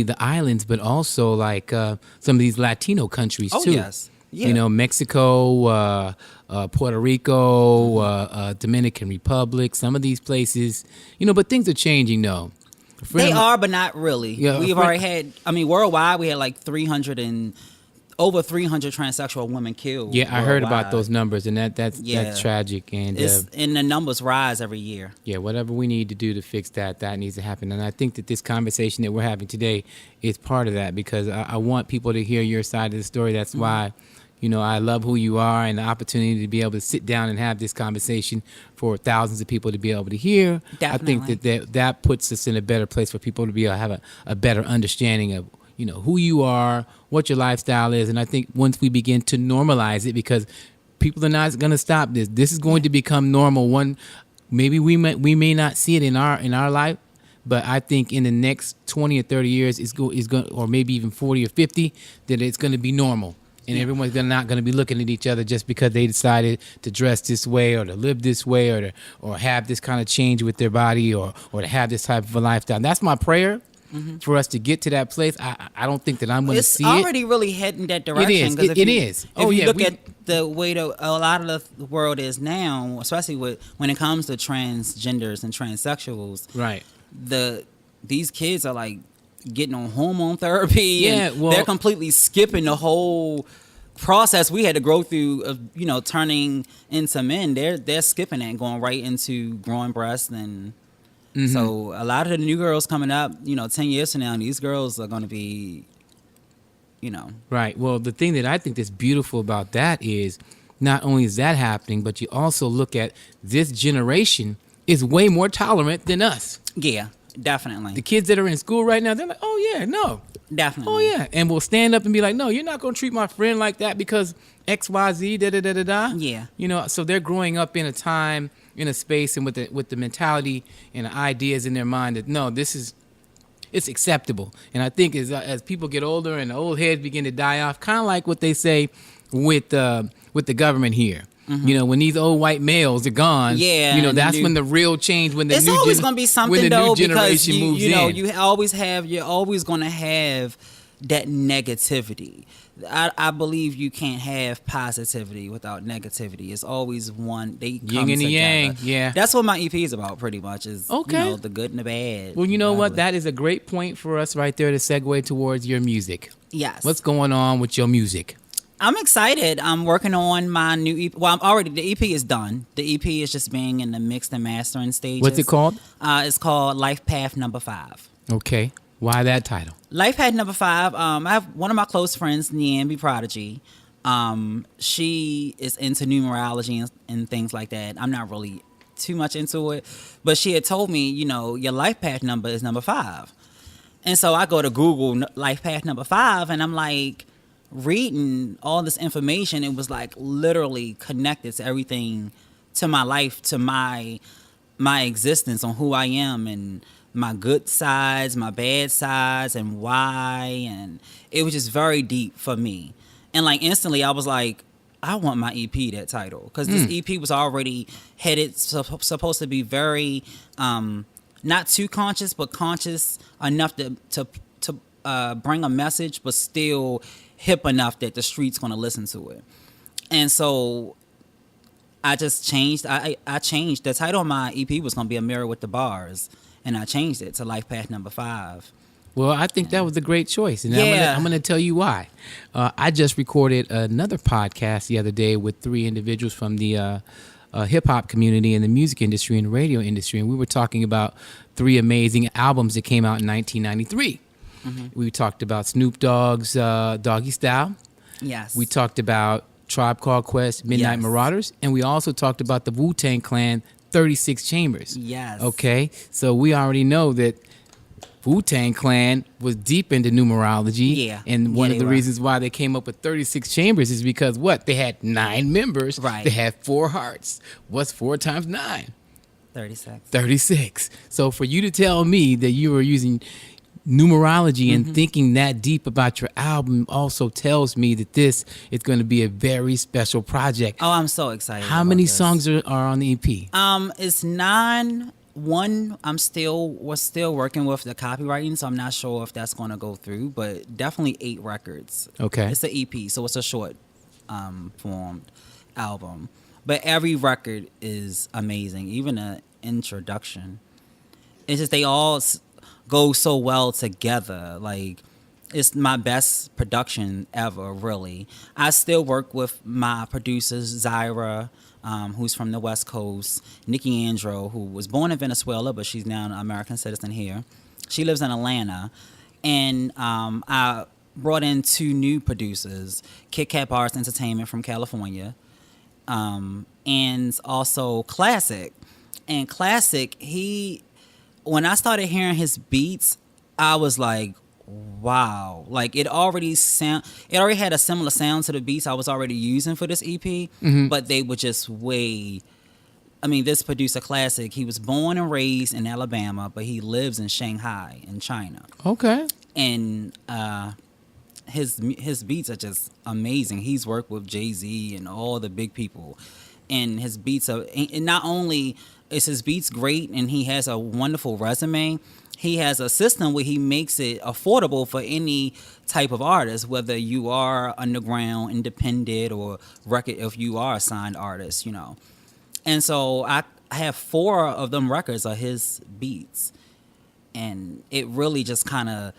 the islands, but also like some of these Latino countries too. Yes. Yeah. Mexico, Puerto Rico, Dominican Republic, some of these places, but things are changing though. They are, but not really. Yeah, We've already had, worldwide, we had like over 300 transsexual women killed. Yeah, I heard worldwide. about those numbers, and that's tragic. And and the numbers rise every year. Yeah, whatever we need to do to fix that needs to happen. And I think that this conversation that we're having today is part of that, because I want people to hear your side of the story. That's why, I love who you are, and the opportunity to be able to sit down and have this conversation for thousands of people to be able to hear. Definitely. I think that puts us in a better place for people to be able to have a better understanding of, who you are, what your lifestyle is. And I think once we begin to normalize it, because people are not going to stop this. This is going to become normal. Maybe we may not see it in our life, but I think in the next 20 or 30 years, is going, or maybe even 40 or 50, that it's going to be normal. And everyone's not going to be looking at each other just because they decided to dress this way or to live this way or have this kind of change with their body or to have this type of a lifestyle. That's my prayer for us to get to that place. I don't think that I'm going to see it. It's already really heading that direction. It is. If you look at the way a lot of the world is now, especially when it comes to transgenders and transsexuals, right? These kids are like getting on hormone therapy. Yeah, and they're completely skipping the whole process we had to go through of turning into men. They're skipping that and going right into growing breasts. And so a lot of the new girls coming up, 10 years from now, these girls are going to be, Right. Well, the thing that I think that's beautiful about that is not only is that happening, but you also look at this generation is way more tolerant than us. Yeah. Definitely. The kids that are in school right now, they're like, oh, yeah, no. Definitely. Oh, yeah. And we'll stand up and be like, no, you're not going to treat my friend like that because X, Y, Z, da-da-da-da-da. Yeah. So they're growing up in a time, in a space, and with the mentality and the ideas in their mind that, no, it's acceptable. And I think as people get older and the old heads begin to die off, kind of like what they say with the government here. When these old white males are gone, that's when the real change, when the it's new always going to be something though, because moves in. you're always going to have that negativity. I believe you can't have positivity without negativity. It's always one. They come Yin and the together. yang. Yeah. That's what my EP is about, pretty much. Is Okay. you know, the good and the bad. Well, you know what? ugly. That is a great point for us right there to segue towards your music. Yes. What's going on with your music? I'm excited. I'm working on my new EP. Well, the EP is done. The EP is just being in the mixed and mastering stages. What's it called? It's called Life Path Number 5. Okay. Why that title? Life Path Number 5. I have one of my close friends, Niambi Prodigy. She is into numerology and things like that. I'm not really too much into it, but she had told me, you know, your life path number is number 5. And so I go to Google Life Path Number 5, and I'm like, reading all this information, it was like literally connected to everything, to my life, to my existence, on who I am and my good sides, my bad sides, and why. And it was just very deep for me. And like instantly I was like, I want my EP that title, because this EP was already headed supposed to be very not too conscious, but conscious enough to bring a message, but still hip enough that the street's going to listen to it. And so I just changed. I changed the title of my EP was going to be A Mirror with the Bars, and I changed it to Life Path Number 5. Well, I think that was a great choice, and Yeah. I'm going to tell you why. I just recorded another podcast the other day with 3 individuals from the hip hop community and the music industry and the radio industry, and we were talking about 3 amazing albums that came out in 1993. We talked about Snoop Dogg's Doggy Style. Yes. We talked about Tribe Called Quest, Midnight Yes. Marauders, and we also talked about the Wu-Tang Clan, 36 Chambers. Yes. Okay, so we already know that Wu-Tang Clan was deep into numerology. Yeah. And one Yeah, of the they were. reasons why they came up with 36 Chambers is because what? They had 9 members. Right. They had 4 hearts. What's 4 times 9? 36. 36. So for you to tell me that you were using numerology and thinking that deep about your album also tells me that this is going to be a very special project. Oh, I'm so excited. How about many this. songs are on the EP? It's 9. One, we're still working with the copywriting, so I'm not sure if that's going to go through, but definitely 8 records. Okay. It's an EP, so it's a short formed album. But every record is amazing, even the introduction. It's just they all go so well together. Like, it's my best production ever, really. I still work with my producers, Zyra, who's from the West Coast, Nikki Andro, who was born in Venezuela, but she's now an American citizen here. She lives in Atlanta. And I brought in 2 new producers, Kit Kat Bars Entertainment from California, and also Classic. And Classic, when I started hearing his beats, I was like, wow. Like, it already had a similar sound to the beats I was already using for this EP, but they were just this producer Classic, he was born and raised in Alabama, but he lives in Shanghai in China. Okay. And his beats are just amazing. He's worked with Jay-Z and all the big people, and his beats are, and not only is his beats great and he has a wonderful resume, he has a system where he makes it affordable for any type of artist, whether you are underground, independent, or record, if you are a signed artist, you know. And so I have 4 of them records are his beats, and it really just kind of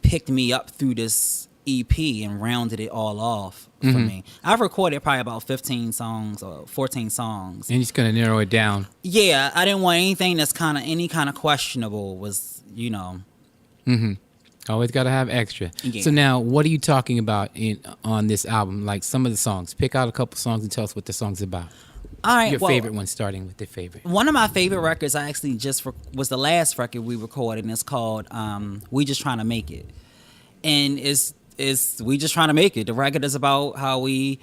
picked me up through this EP and rounded it all off for me. I've recorded probably about 15 songs or 14 songs. And you're just going to narrow it down. Yeah, I didn't want anything that's any kind of questionable was, you know. Always got to have extra. Yeah. So now, what are you talking about on this album? Like some of the songs. Pick out a couple songs and tell us what the song's about. All right, Your well, favorite one, starting with the favorite. one of my favorite records I actually was the last record we recorded, and it's called We Just Trying to Make It. And it's We Just Trying to Make It. The record is about how we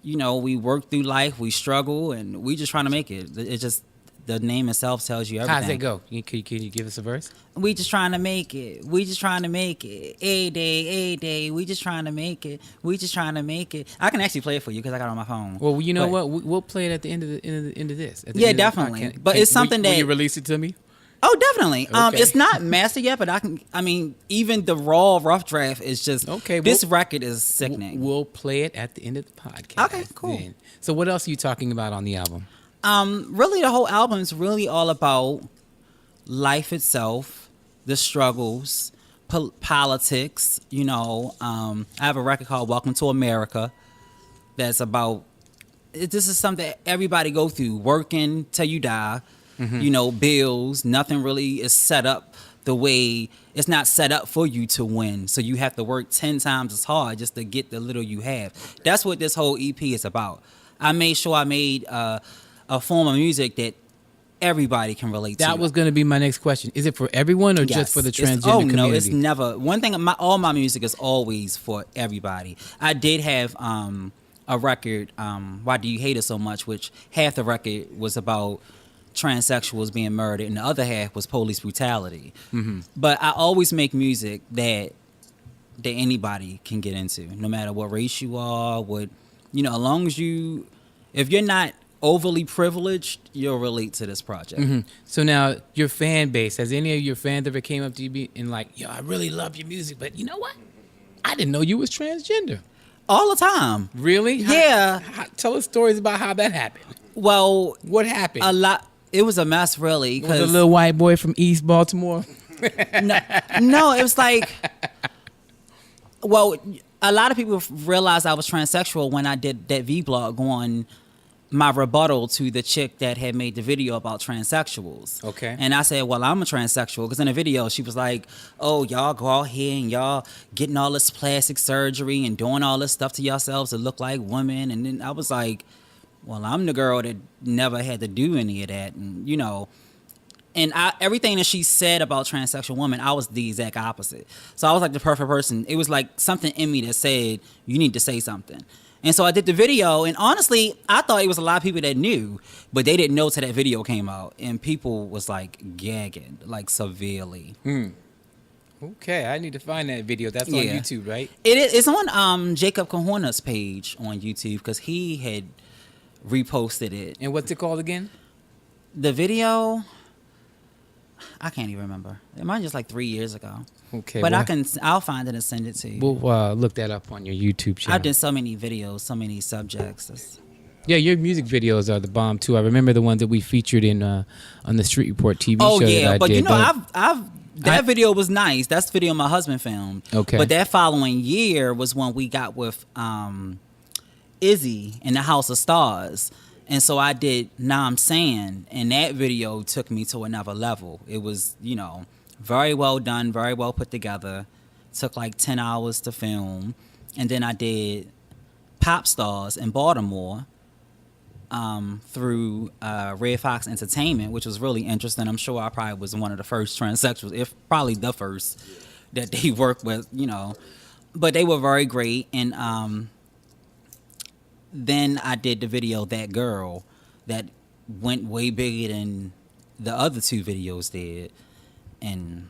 work through life, we struggle, and we just trying to make it. It just, the name itself tells you everything. How's it go? Can you give us a verse? We just trying to make it. We just trying to make it. A day. We just trying to make it. We just trying to make it. I can actually play it for you because I got it on my phone. Well, you know But- what? We'll play it at the end of this. At the Yeah, end of the definitely. podcast. But it's something will that- you release it to me? Oh, definitely. Okay. It's not mastered yet, but even the raw rough draft is just, Okay, this record is sickening. We'll play it at the end of the podcast. Okay, cool. then. So what else are you talking about on the album? Really, the whole album is really all about life itself, the struggles, politics. I have a record called Welcome to America that's about, this is something that everybody go through, working till you die, bills. Nothing really is set up the way, it's not set up for you to win. So you have to work 10 times as hard just to get the little you have. That's what this whole EP is about. I made sure I made a form of music that everybody can relate to. That was going to be my next question. Is it for everyone or just for the transgender community? No, it's never. One thing, all my music is always for everybody. I did have a record, Why Do You Hate Us So Much, which half the record was about transsexuals being murdered and the other half was police brutality. Mm-hmm. But I always make music that anybody can get into, no matter what race you are, as long as if you're not overly privileged, you'll relate to this project. Mm-hmm. So now, your fan base, has any of your fans ever came up to you and like, yo, I really love your music, but you know what? I didn't know you was transgender. All the time. Really? Yeah. Tell us stories about how that happened. Well, what happened? A lot. It was a mess, really. Was a little white boy from East Baltimore? No, it was like, well, a lot of people realized I was transsexual when I did that vlog on my rebuttal to the chick that had made the video about transsexuals. Okay. And I said, well, I'm a transsexual, because in the video she was like, oh, y'all go out here and y'all getting all this plastic surgery and doing all this stuff to yourselves to look like women. And then I was like, well, I'm the girl that never had to do any of that. And, and everything that she said about transsexual women, I was the exact opposite. So I was like the perfect person. It was like something in me that said, you need to say something. And so I did the video, and honestly, I thought it was a lot of people that knew, but they didn't know till that video came out, and people was like gagging, like severely. Okay, I need to find that video. That's on YouTube, right? It's on Jacob Kahorna's page on YouTube, because he had reposted it. And what's it called again? The video, I can't even remember. It might just like 3 years ago. Okay, but I'll find it and send it to you. We'll look that up on your YouTube channel. I've done so many videos, so many subjects. Yeah, your music videos are the bomb too. I remember the ones that we featured in on the Street Report TV show. That I but did. That video was nice. That's the video my husband filmed. Okay. But that following year was when we got with Izzy in the House of Stars. And so I did Now I'm Saying, and that video took me to another level. It was, very well done, very well put together. Took like 10 hours to film. And then I did Pop Stars in Baltimore through Red Fox Entertainment, which was really interesting. I'm sure I probably was one of the first transsexuals, if probably the first that they worked with, But they were very great. And then I did the video That Girl that went way bigger than the other two videos did. And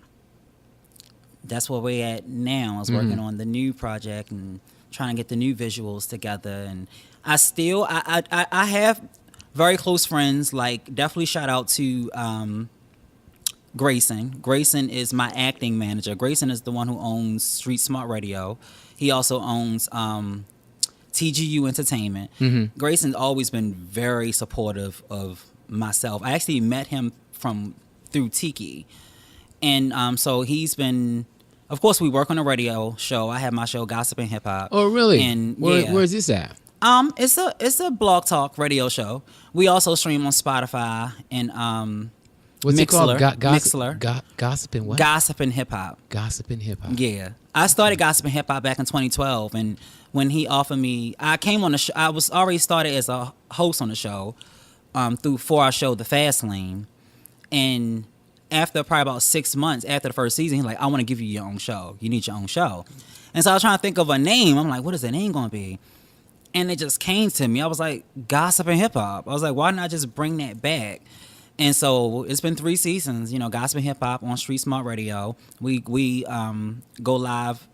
that's where we're at now. I was working on the new project and trying to get the new visuals together. And I have very close friends, like definitely shout out to Grayson. Grayson is my acting manager. Grayson is the one who owns Street Smart Radio. He also owns TGU Entertainment. Mm-hmm. Grayson's always been very supportive of myself. I actually met him through Tiki. And so he's been, of course, we work on a radio show. I have my show, Gossip and Hip Hop. Oh, really? And where's this at? It's a blog talk radio show. We also stream on Spotify and what's Mixler, it called? Mixler. Gossip and what? Gossip and Hip Hop. Gossip and Hip Hop. Yeah, I started Gossip and Hip Hop back in 2012, and when he offered me, I came on the show. I was already started as a host on the show for our show, The Fast Lane, and after probably about 6 months after the first season, he's like, I want to give you your own show. You need your own show. And so I was trying to think of a name. I'm like, what is that name going to be? And it just came to me. I was like, Gossip and Hip Hop. I was like, why not just bring that back? And so it's been 3 seasons, Gospel Hip Hop on Street Smart Radio. We go live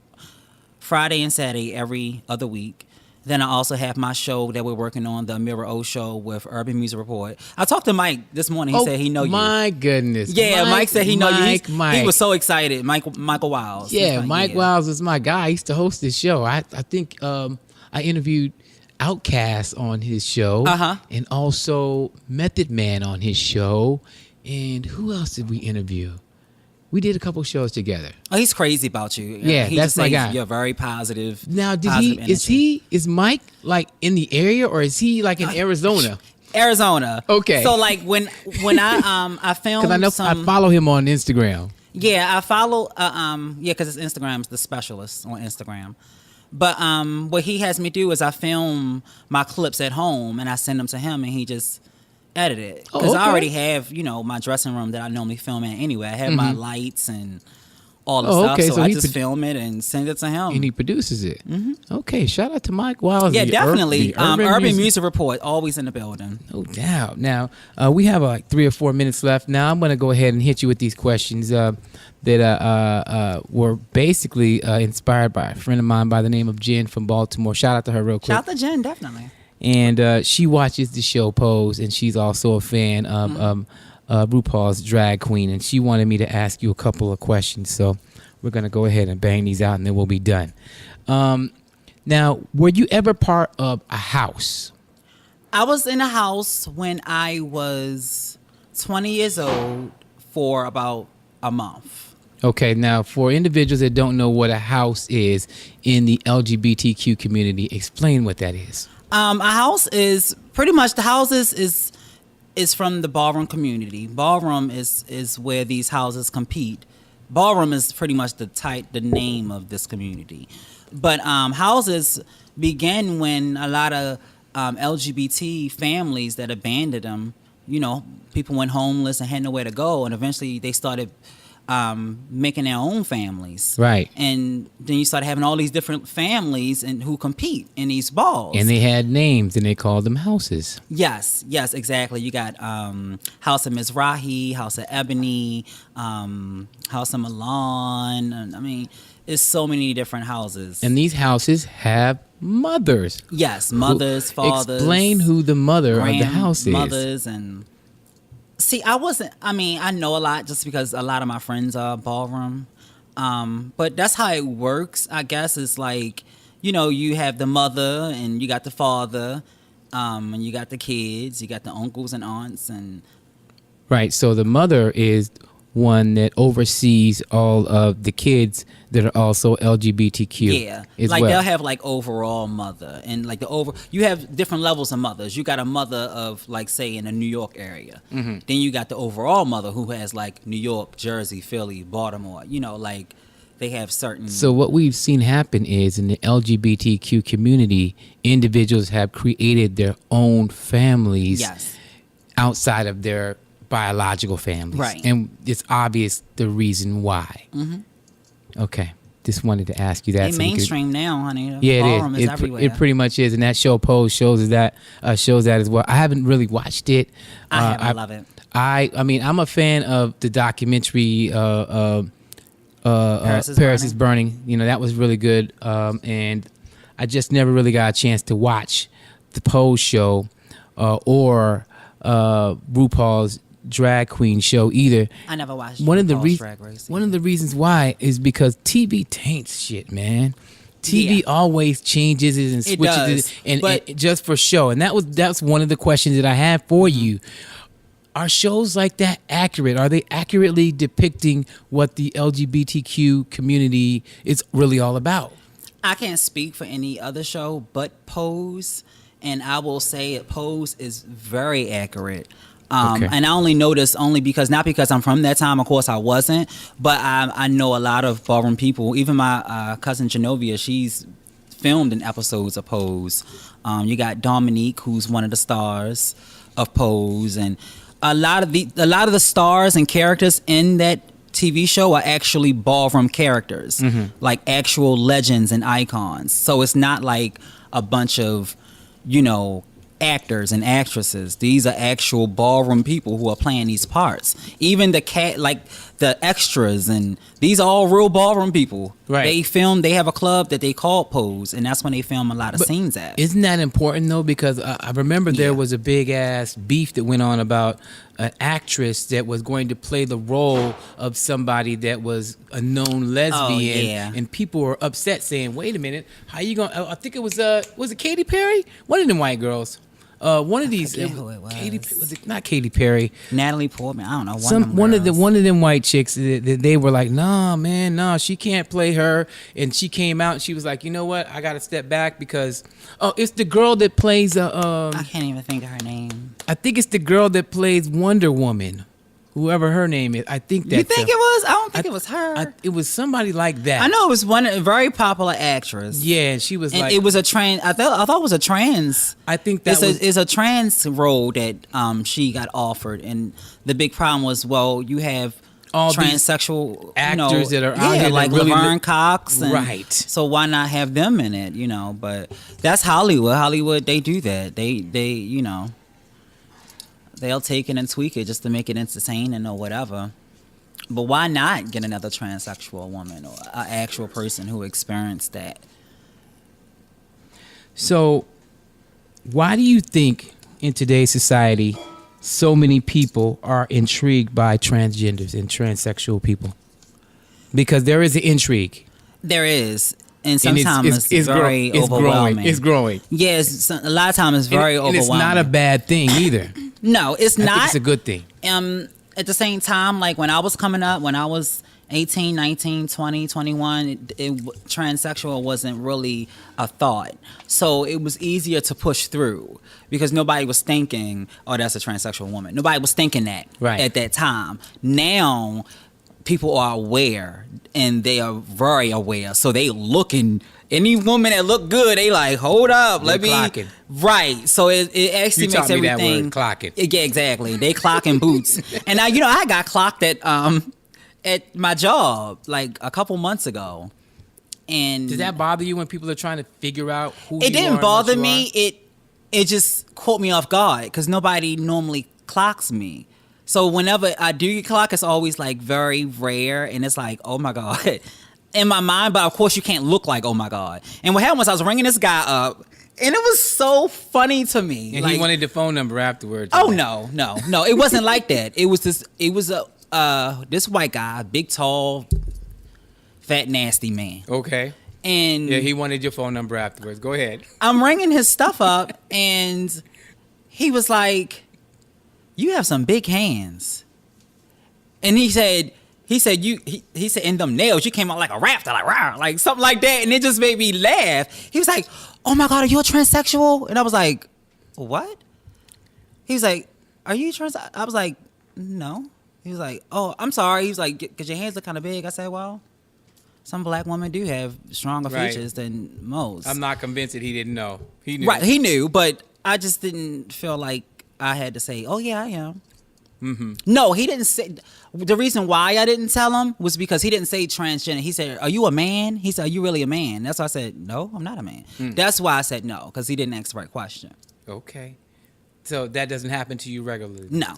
Friday and Saturday every other week. Then I also have my show that we're working on, the Amirra O show with Urban Music Report. I talked to Mike this morning. He said he know you. My goodness. Yeah, Mike said he know you. Mike. He was so excited. Michael Wiles. Yeah, Mike Wiles was my guy. I used to host this show. I think I interviewed Outkast on his show. And also Method Man on his show. And who else did we interview? We did a couple shows together. Oh, he's crazy about you. Yeah, he that's just my says guy. You're very positive. Now, energy. is Mike like in the area or is he like in Arizona? Arizona. Okay. So like when I filmed, because I follow him on Instagram. Yeah, I follow. Because his Instagram's the specialist on Instagram. But what he has me do is I film my clips at home and I send them to him and he just edit it. Because I already have, my dressing room that I normally film in anyway. I have my lights and all the stuff. Okay. So I just film it and send it to him. And he produces it. Okay, shout out to Mike Wiles. Yeah, definitely. Urban Music Report, always in the building. No doubt. Now, we have like 3 or 4 minutes left. Now, I'm going to go ahead and hit you with these questions that were basically inspired by a friend of mine by the name of Jen from Baltimore. Shout out to her real quick. Shout out to Jen, definitely. And she watches the show Pose, and she's also a fan of RuPaul's Drag Queen, and she wanted me to ask you a couple of questions. So we're going to go ahead and bang these out, and then we'll be done. Now, were you ever part of a house? I was in a house when I was 20 years old for about a month. Okay, now for individuals that don't know what a house is in the LGBTQ community, explain what that is. A house is pretty much the houses is from the ballroom community. Ballroom is where these houses compete. Ballroom is pretty much the name of this community. But houses began when a lot of LGBT families that abandoned them, people went homeless and had nowhere to go, and eventually they started making their own families. Right. And then you start having all these different families and who compete in these balls. And they had names and they called them houses. Yes, exactly. You got House of Mizrahi, House of Ebony, House of Milan. I mean, it's so many different houses. And these houses have mothers. Yes, mothers, fathers. Explain who the mother of the house is. Mothers and... See, I know a lot just because a lot of my friends are ballroom. But that's how it works, I guess. It's like, you have the mother and you got the father, and you got the kids, you got the uncles and aunts. Right, so the mother is one that oversees all of the kids that are also LGBTQ. Yeah, they'll have overall mother and you have different levels of mothers. You got a mother of say in the New York area. Mm-hmm. Then you got the overall mother who has New York, Jersey, Philly, Baltimore. They have certain. So what we've seen happen is in the LGBTQ community, individuals have created their own families outside of their biological families. Right. And it's obvious the reason why. Mm-hmm. Okay. Just wanted to ask you that. It's mainstream now, honey. Yeah, Ballroom it is. Is everywhere. It pretty much is. And that show Pose shows that as well. I haven't really watched it. I love it. I mean, I'm a fan of the documentary Paris is Burning. That was really good. And I just never really got a chance to watch the Pose show or RuPaul's Drag Queen show either. I never watched Drag Race. One of the reasons why is because TV taints shit, man. TV always changes it and switches it and just for show. And that's one of the questions that I have for you. Are shows like that accurate? Are they accurately depicting what the LGBTQ community is really all about? I can't speak for any other show but Pose, and I will say Pose is very accurate. And I only know this not because I'm from that time, of course I wasn't, but I know a lot of ballroom people. Even my cousin Genovia, she's filmed in episodes of Pose. You got Dominique, who's one of the stars of Pose, and a lot of the stars and characters in that TV show are actually ballroom characters, like actual legends and icons. So it's not like a bunch of, actors and actresses. These are actual ballroom people who are playing these parts. Even the extras, and these are all real ballroom people. Right. They have a club that they call Pose, and that's when they film a lot of scenes at. Isn't that important though? Because I remember there was a big ass beef that went on about an actress that was going to play the role of somebody that was a known lesbian, and people were upset, saying, "Wait a minute, how you going?" I think it was it Katy Perry? One of them white girls. One of these, who it was. Was it not Katy Perry? Natalie Portman. I don't know. One of them white chicks. They were like, "Nah, man, nah, she can't play her." And she came out and she was like, "You know what? I got to step back because it's the girl that plays I can't even think of her name. I think it's the girl that plays Wonder Woman." Whoever her name is, I think that. You think it was? I don't think it was her. It was somebody like that. I know it was a very popular actress. Yeah, and she was and like, it was a trans. I thought it was a trans. I think that it's a trans role that she got offered, and the big problem was, well, you have all transsexual actors that are out here like really Laverne Cox, and right? So why not have them in it? You know, but that's Hollywood. Hollywood, they do that. They you know. They'll take it and tweak it just to make it entertaining or whatever. But why not get another transsexual woman or an actual person who experienced that? So, why do you think in today's society so many people are intrigued by transgenders and transsexual people? Because there is an intrigue. There is. And sometimes it's very overwhelming. It's growing. Yes, a lot of times it's very overwhelming. And it's not a bad thing either. No, it's not. I think it's a good thing. At the same time, like when I was coming up, when I was 18, 19, 20, 21, transsexual wasn't really a thought. So it was easier to push through because nobody was thinking, oh, that's a transsexual woman. Nobody was thinking that at that time. Now, people are aware, and they are very aware. So they looking, any woman that look good, they like, hold up, let me clocking. Right. So it actually makes everything. That word, clocking. Yeah, exactly. They clocking boots. And now I got clocked at my job like a couple months ago. And does that bother you when people are trying to figure out who you are? It didn't bother me. It just caught me off guard because nobody normally clocks me. So whenever I do get clocked, it's always like very rare, and it's like, oh my God, in my mind. But of course, you can't look like, oh my God. And what happened was I was ringing this guy up, and it was so funny to me. And he wanted the phone number afterwards. Oh no, it wasn't like that. It was this white guy, big, tall, fat, nasty man. Okay. And yeah, he wanted your phone number afterwards. Go ahead. I'm ringing his stuff up, and he was like, you have some big hands. And he said, in them nails, you came out like a raptor, like rah, like something like that. And it just made me laugh. He was like, oh my God, are you a transsexual? And I was like, what? He was like, are you trans? I was like, no. He was like, oh, I'm sorry. He was like, because your hands look kind of big. I said, well, some black women do have stronger features than most. I'm not convinced that he didn't know. He knew. Right, he knew, but I just didn't feel like I had to say, oh yeah, I am. Mm-hmm. No, he didn't say. The reason why I didn't tell him was because he didn't say transgender. He said, are you a man? He said, are you really a man? That's why I said, no, I'm not a man. That's why I said no, because he didn't ask the right question. Okay. So that doesn't happen to you regularly? No.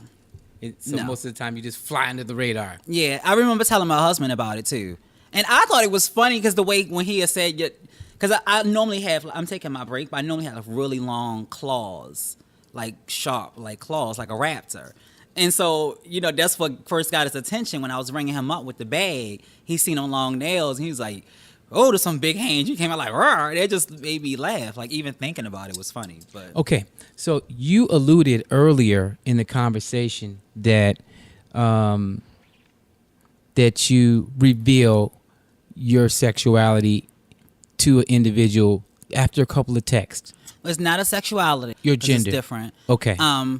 So most of the time you just fly under the radar? Yeah, I remember telling my husband about it too. And I thought it was funny because the way when he had said, because I normally have, I'm taking my break, but I normally have really long claws. Like sharp, like claws, like a raptor. And so, that's what first got his attention when I was ringing him up with the bag. He seen them long nails, and he was like, oh, there's some big hands. You came out like, rah. That just made me laugh. Like, even thinking about it was funny. But okay, so you alluded earlier in the conversation that that you reveal your sexuality to an individual after a couple of texts. It's not a sexuality. Your gender. It's different. Okay.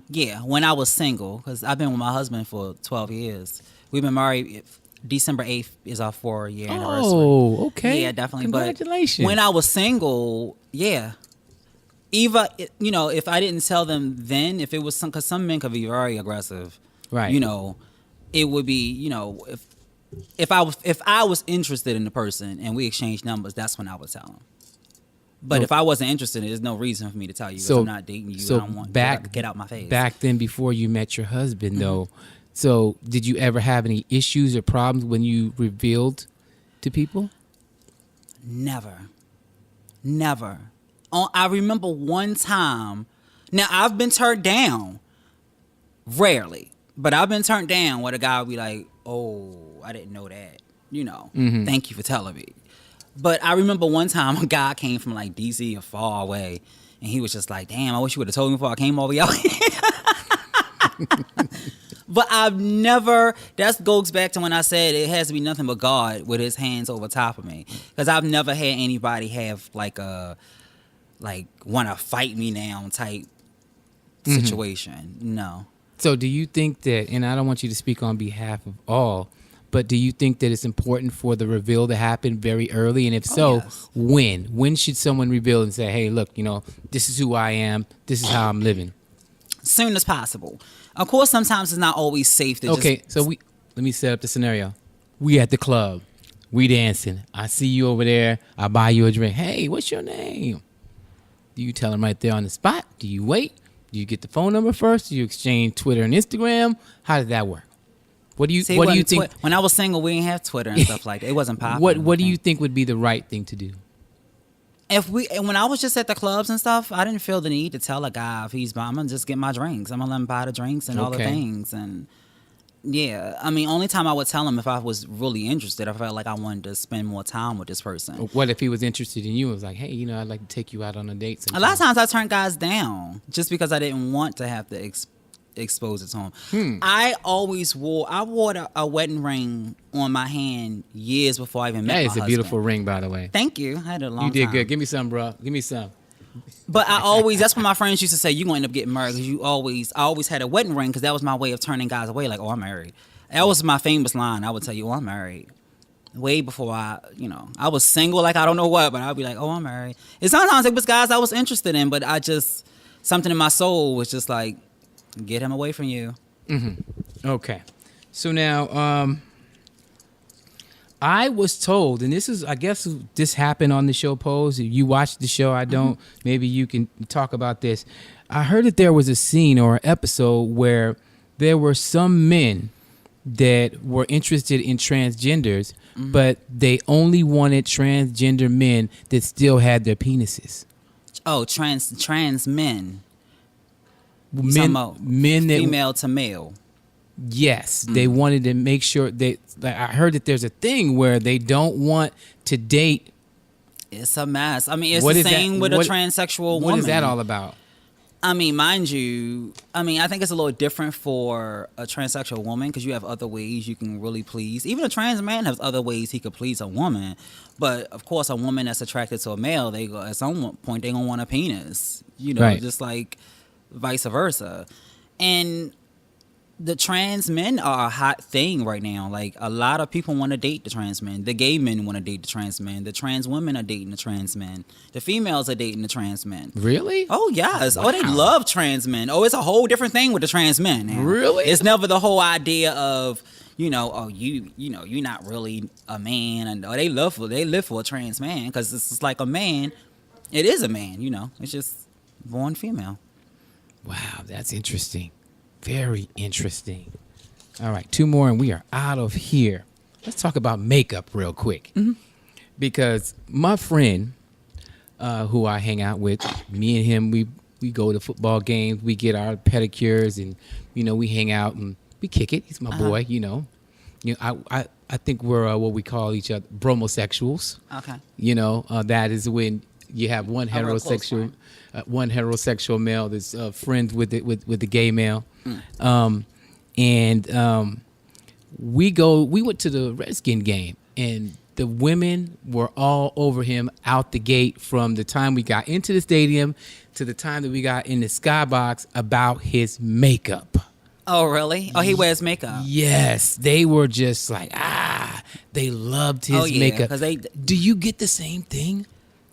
Yeah, when I was single, because I've been with my husband for 12 years. We've been married. December 8th is our 4-year anniversary. Oh, okay. Yeah, definitely. Congratulations. But when I was single, yeah. If I didn't tell them then, if it was because some men could be very aggressive. Right. It would be, if I was interested in the person and we exchanged numbers, that's when I would tell them. But if I wasn't interested, there's no reason for me to tell you. So I'm not dating you. So I don't want to get out my face. Back then, before you met your husband, though, so did you ever have any issues or problems when you revealed to people? Never. I remember one time. Now, I've been turned down. Rarely. But I've been turned down where the guy would be like, oh, I didn't know that. Thank you for telling me. But I remember one time a guy came from like D.C. or far away. And he was just like, damn, I wish you would have told me before I came over here. But I've never, that goes back to when I said it has to be nothing but God with his hands over top of me. Because I've never had anybody have like want to fight me now type situation. No. So do you think that, and I don't want you to speak on behalf of all, but do you think that it's important for the reveal to happen very early? And if so, yes. when? When should someone reveal and say, hey, look, this is who I am. This is how I'm living? Soon as possible. Of course, sometimes it's not always safe to so let me set up the scenario. We at the club. We dancing. I see you over there. I buy you a drink. Hey, what's your name? Do you tell them right there on the spot? Do you wait? Do you get the phone number first? Do you exchange Twitter and Instagram? How does that work? What do you think? When I was single, we didn't have Twitter and stuff like that. It wasn't popular. What do you think would be the right thing to do? When I was just at the clubs and stuff, I didn't feel the need to tell a guy if he's I'm gonna just get my drinks. I'm gonna let him buy the drinks and all the things. And yeah, I mean, only time I would tell him if I was really interested, I felt like I wanted to spend more time with this person. What if he was interested in you and was like, hey, I'd like to take you out on a date sometime? A lot of times I turned guys down just because I didn't want to have to expose it to him. I wore a wedding ring on my hand years before I even met my husband. That is a beautiful ring, by the way. Thank you. I had it a long time. You did good. Give me some, bro. Give me some. But that's what my friends used to say, you're going to end up getting married because I always had a wedding ring because that was my way of turning guys away. Like, oh, I'm married. That was my famous line. I would tell you, oh, I'm married. Way before I was single like I don't know what, but I'd be like, oh, I'm married. And sometimes it was guys I was interested in, but something in my soul was just like, get him away from you. Mm-hmm. Okay. So now, I was told, and I guess this happened on the show Pose. You watched the show, I don't. Maybe you can talk about this. I heard that there was a scene or an episode where there were some men that were interested in transgenders, but they only wanted transgender men that still had their penises. Oh, trans men. Men that female to male. Yes, they wanted to make sure I heard that there's a thing where they don't want to date. It's a mess. I mean, it's the same with a transsexual woman. What is that all about? I mean, mind you, I think it's a little different for a transsexual woman because you have other ways you can really please. Even a trans man has other ways he could please a woman. But of course, a woman that's attracted to a male, at some point they gonna want a penis. Right. Just like vice versa. And the trans men are a hot thing right now. Like, a lot of people want to date the trans men. The gay men want to date the trans men. The trans women are dating the trans men. The females are dating the trans men. Really? Oh, yes. Wow. Oh, they love trans men. Oh, it's a whole different thing with the trans men now. Really? It's never the whole idea of, you're not really a man. And they live for a trans man because it's just like a man. It is a man, It's just born female. Wow, that's interesting. Very interesting. All right, 2 more and we are out of here. Let's talk about makeup real quick. Mm-hmm. Because my friend, who I hang out with, me and him, we go to football games, we get our pedicures, and we hang out and we kick it. He's my boy, I think we're what we call each other bromosexuals. Okay. That is when you have one heterosexual male that's friends with the gay male. We went to the Redskin game, and the women were all over him out the gate from the time we got into the stadium to the time that we got in the skybox about his makeup. Oh, really? Oh, he wears makeup. Yes, they were just like, they loved his makeup. Do you get the same thing?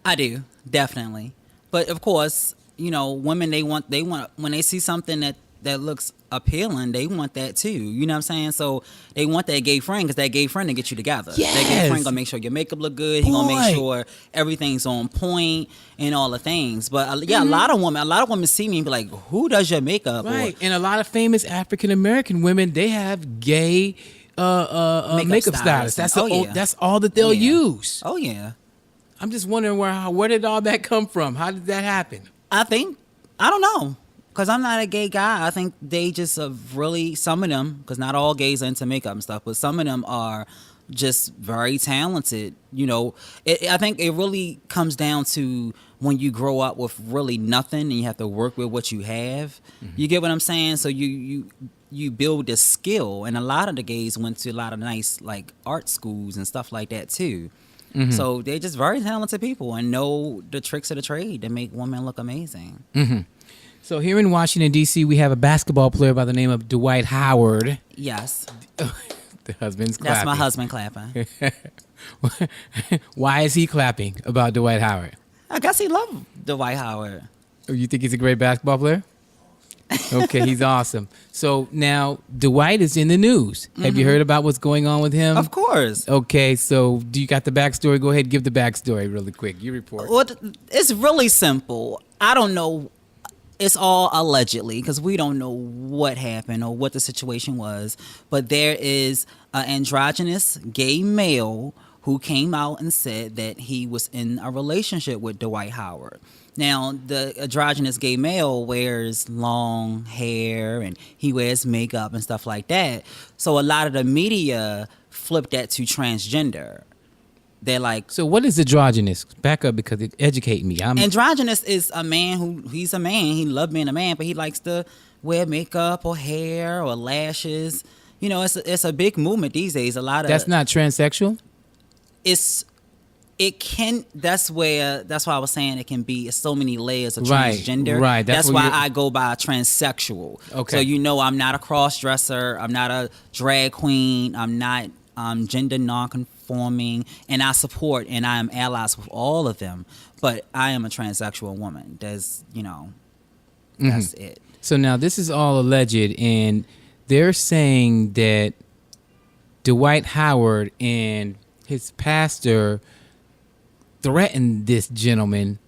I do, definitely. But of course, women, they want when they see something that looks appealing, they want that too. You know what I'm saying? So they want that gay friend because that gay friend to get you together. Yes. That gay friend gonna make sure your makeup look good. He gonna make sure everything's on point and all the things. But a lot of women see me and be like, "Who does your makeup?" Right. And a lot of famous African American women, they have gay makeup stylists. That's all that they'll use. Oh yeah. I'm just wondering where did all that come from? How did that happen? I don't know. Because I'm not a gay guy. I think they just really, some of them, because not all gays are into makeup and stuff, but some of them are just very talented. You know, I think it really comes down to when you grow up with really nothing and you have to work with what you have. Mm-hmm. You get what I'm saying? So you build a skill. And a lot of the gays went to a lot of nice like art schools and stuff like that too. Mm-hmm. So they're just very talented people and know the tricks of the trade that make women look amazing. Mm-hmm. So here in Washington, D.C., we have a basketball player by the name of Dwight Howard. Yes. The husband's clapping. That's my husband clapping. Why is he clapping about Dwight Howard? I guess he loves Dwight Howard. Oh, you think he's a great basketball player? Okay, he's awesome. So now Dwight is in the news. Mm-hmm. Have you heard about what's going on with him? Of course. Okay, so do you got the backstory? Go ahead, give the backstory really quick. You report. Well, it's really simple. I don't know. It's all allegedly because we don't know what happened or what the situation was. But there is an androgynous gay male who came out and said that he was in a relationship with Dwight Howard. Now, the androgynous gay male wears long hair and he wears makeup and stuff like that. So a lot of the media flipped that to transgender. They're like, so what is androgynous? Back up because it educate me. Androgynous is a man he's a man. He loves being a man, but he likes to wear makeup or hair or lashes. You know, it's a big movement these days. That's not transsexual? That's why I was saying it can be so many layers of transgender. Right. That's why I go by transsexual. Okay. So you know I'm not a cross-dresser. I'm not a drag queen. I'm not gender non-conforming. And I support and I am allies with all of them. But I am a transsexual woman. That's it. So now this is all alleged, and they're saying that Dwight Howard and his pastor threatened this gentleman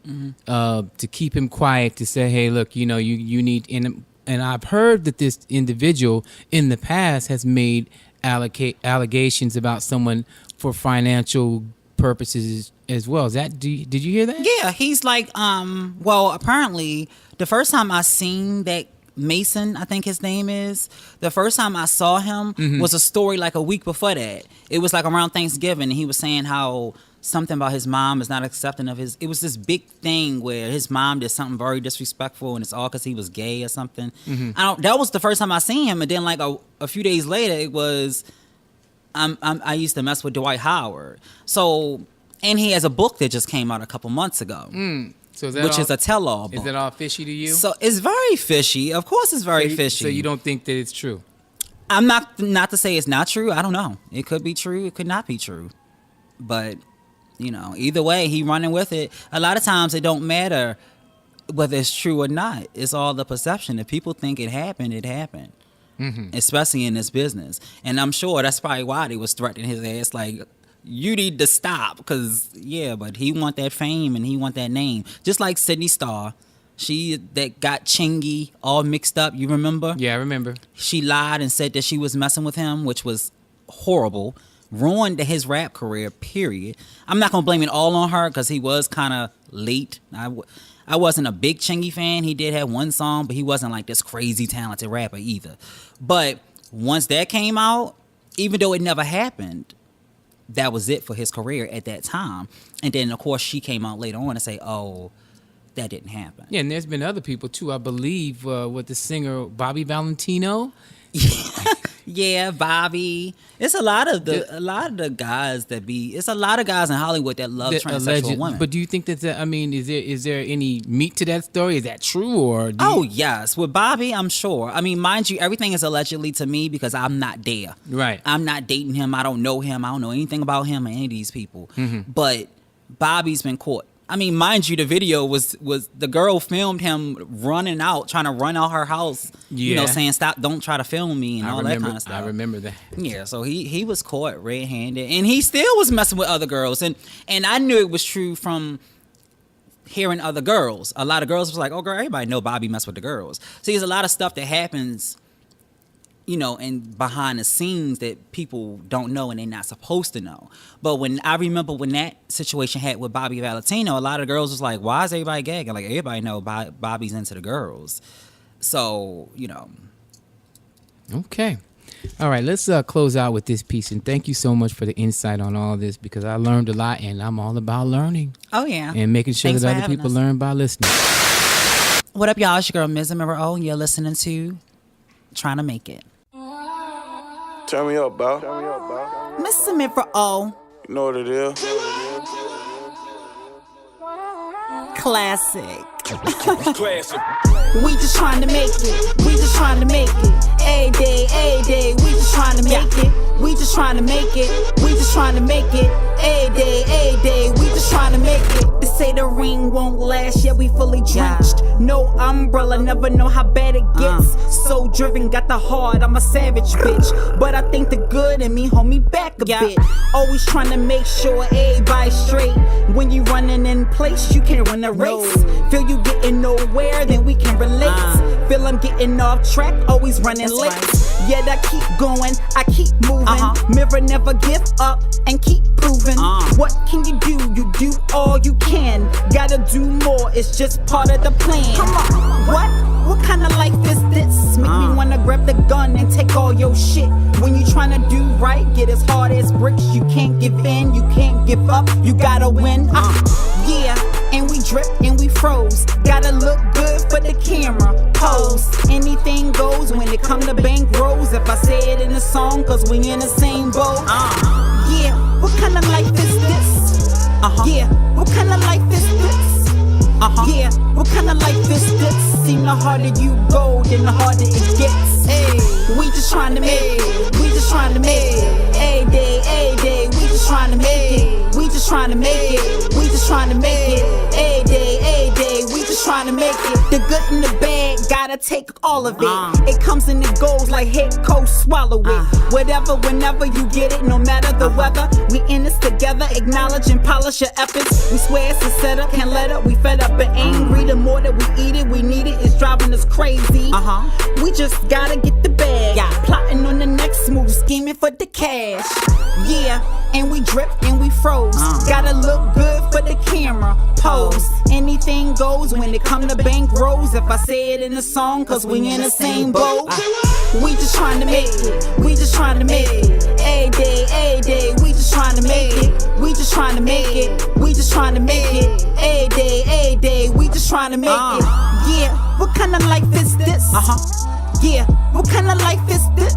to keep him quiet, to say, hey, look, you know, you need, and I've heard that this individual in the past has made allegations about someone for financial purposes as well. Did you hear that? Yeah, he's like, apparently the first time I seen that Mason, I think his name is, the first time I saw him was a story like a week before that. It was like around Thanksgiving, and he was saying how something about his mom is not accepting of his. It was this big thing where his mom did something very disrespectful, and it's all because he was gay or something. That was the first time I seen him, and then like a few days later, it was I used to mess with Dwight Howard. So, and he has a book that just came out a couple months ago. So is a tell-all book. Is that all fishy to you? So it's very fishy. Of course it's very fishy. So you don't think that it's true? I'm not to say it's not true. I don't know. It could be true. It could not be true. But, you know, either way, he running with it. A lot of times it don't matter whether it's true or not. It's all the perception. If people think it happened, it happened. Especially in this business. And I'm sure that's probably why they was threatening his ass like, you need to stop, because but he want that fame and he want that name, just like Sydney Starr. She that got Chingy all mixed up, you remember? Yeah, I remember. She lied and said that she was messing with him, which was horrible, ruined his rap career, period. I'm not gonna blame it all on her because he was kind of late. I wasn't a big Chingy fan. He did have one song, but he wasn't like this crazy talented rapper either. But once that came out, even though it never happened, that was it for his career at that time. And then, of course, she came out later on to say, oh, that didn't happen. Yeah, and there's been other people, too. I believe with the singer Bobby Valentino. Yeah, Bobby. It's a lot of the guys that be. It's a lot of guys in Hollywood that love transsexual women. But do you think that? I mean, is there any meat to that story? Is that true or? Yes, with Bobby, I'm sure. I mean, mind you, everything is allegedly to me because I'm not there. Right. I'm not dating him. I don't know him. I don't know anything about him or any of these people. But Bobby's been caught. I mean, mind you, the video was the girl filmed him running out, trying to run out her house, you know, saying, stop, don't try to film me and all that kind of stuff. I remember that. Yeah, so he was caught red-handed, and he still was messing with other girls. And I knew it was true from hearing other girls. A lot of girls was like, oh, girl, everybody know Bobby messed with the girls. So there's a lot of stuff that happens and behind the scenes that people don't know and they're not supposed to know. But when I remember when that situation had with Bobby Valentino, a lot of girls was like, why is everybody gagging? Like, everybody know Bobby's into the girls. So, Okay. All right, let's close out with this piece. And thank you so much for the insight on all this, because I learned a lot, and I'm all about learning. Oh, yeah. And making sure Thanks that for other people having us. learn by listening. What up, y'all? It's your girl, Ms. Amirra O, and you're listening to Trying to Make It. Turn me up, Bow. Ms. Amirra O. You know what it is. Classic. Classic. We just trying to make it. We just trying to make it. A day. We just trying to make it. We just trying to make it. We just trying to make it. A day. We just trying to make it. They say the ring won't last, yet we fully drenched. No umbrella, never know how bad it gets. So driven, got the heart, I'm a savage bitch. But I think the good in me hold me back a bit. Always trying to make sure everybody's straight. When you running in place, you can't run a race. Feel you getting nowhere, then we can relate. Feel I'm getting off track, always running late. Yet I keep going, I keep moving. Mirror never give up and keep proving. What can you do? You do all you can. Gotta do more, it's just part of the plan. Come on, what kind of life is this? Make me wanna grab the gun and take all your shit. When you tryna do right, get as hard as bricks. You can't give in, you can't give up, you gotta win. Yeah, and we drip and we froze. Gotta look good for the camera. Pose, anything goes when it come to bank rolls. If I say it in a song, cause we in the same boat. Yeah, what kind of life is this? Yeah, what kind of life is this? Yeah, what kind of life is this? Seem the harder you go, then the harder it gets. Hey, we just trying to make it. We just trying to make it. A day. We just trying to make it. We just trying to make it. We just trying to make it. A day. We just trying to make it. The good and the bad, gotta take all of it. It comes and it goes like head, cold, swallow it. Whatever, whenever you get it, no matter the weather. We in this together, acknowledge and polish your efforts. We swear it's a setup, can't let up. We fed up and angry. The more that we eat it, we need it. It's driving us crazy. We just gotta get the bag. Plotting on the next move, scheming for the cash. Yeah, and we drip and we froze. Gotta look good for the camera. Pose, anything goes when it come to bank rolls. If I say it in a song, cause we in the same boat. We just trying to make it. We just trying to make it. A day. We just trying to make it. We just trying to make it. We just trying to make it. A day. We just trying to make it. Yeah, what kind of life is this? Yeah, what kind of life is this?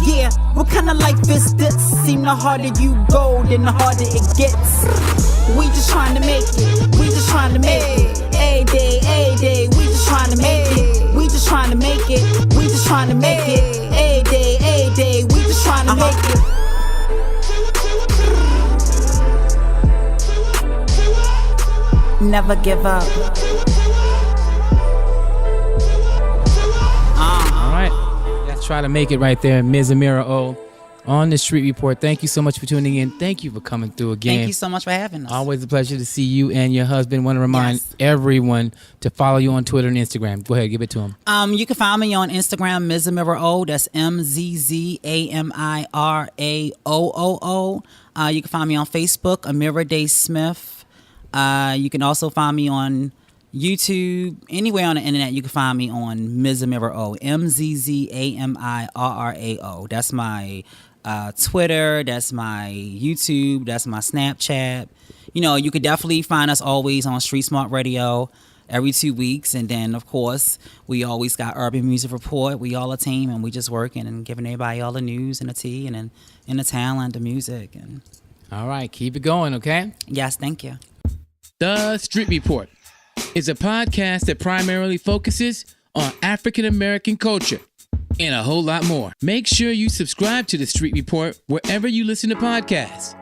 Yeah, what kind of life is this? Seem the harder you go, then the harder it gets. We just trying to make it. We just trying to make it. A day. We just trying to make it. We just trying to make it. We just trying to make it. A day. We just trying to make it. Never give up. All right. Let's try to make it right there. Ms. Amirra O on the Street Report. Thank you so much for tuning in. Thank you for coming through again. Thank you so much for having us. Always a pleasure to see you and your husband. Want to remind everyone to follow you on Twitter and Instagram. Go ahead, give it to them. You can find me on Instagram, Ms. Amirra O. That's MZZ Amirra O. You can find me on Facebook, Amirra Day Smith. You can also find me on YouTube, anywhere on the internet. You can find me on Ms. Amirra O, MZZ Amirra O. That's my Twitter, that's my YouTube, that's my Snapchat. You could definitely find us always on Street Smart Radio every 2 weeks. And then, of course, we always got Urban Music Report. We all a team, and we just working and giving everybody all the news and the tea and the talent, the music. And all right, keep it going, okay? Yes, thank you. The Street Report is a podcast that primarily focuses on African American culture and a whole lot more. Make sure you subscribe to The Street Report wherever you listen to podcasts,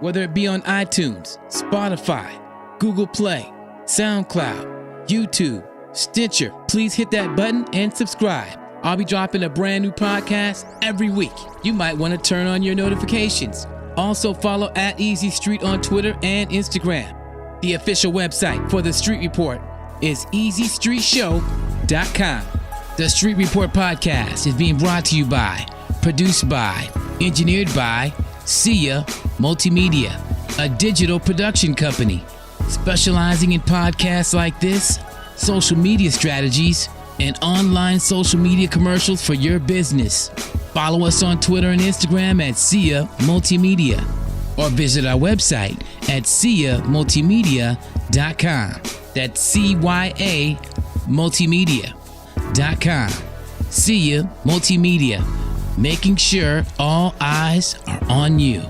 whether it be on iTunes, Spotify, Google Play, SoundCloud, YouTube, Stitcher. Please hit that button and subscribe. I'll be dropping a brand new podcast every week. You might want to turn on your notifications. Also follow @EasyStreet on Twitter and Instagram. The official website for The Street Report is EasyStreetShow.com. The Street Report Podcast is being brought to you by, produced by, engineered by Sia Multimedia, a digital production company specializing in podcasts like this, social media strategies, and online social media commercials for your business. Follow us on Twitter and Instagram at Sia Multimedia, or visit our website at siamultimedia.com. That's CYA Multimedia.com. Sia Multimedia, making sure all eyes are on you.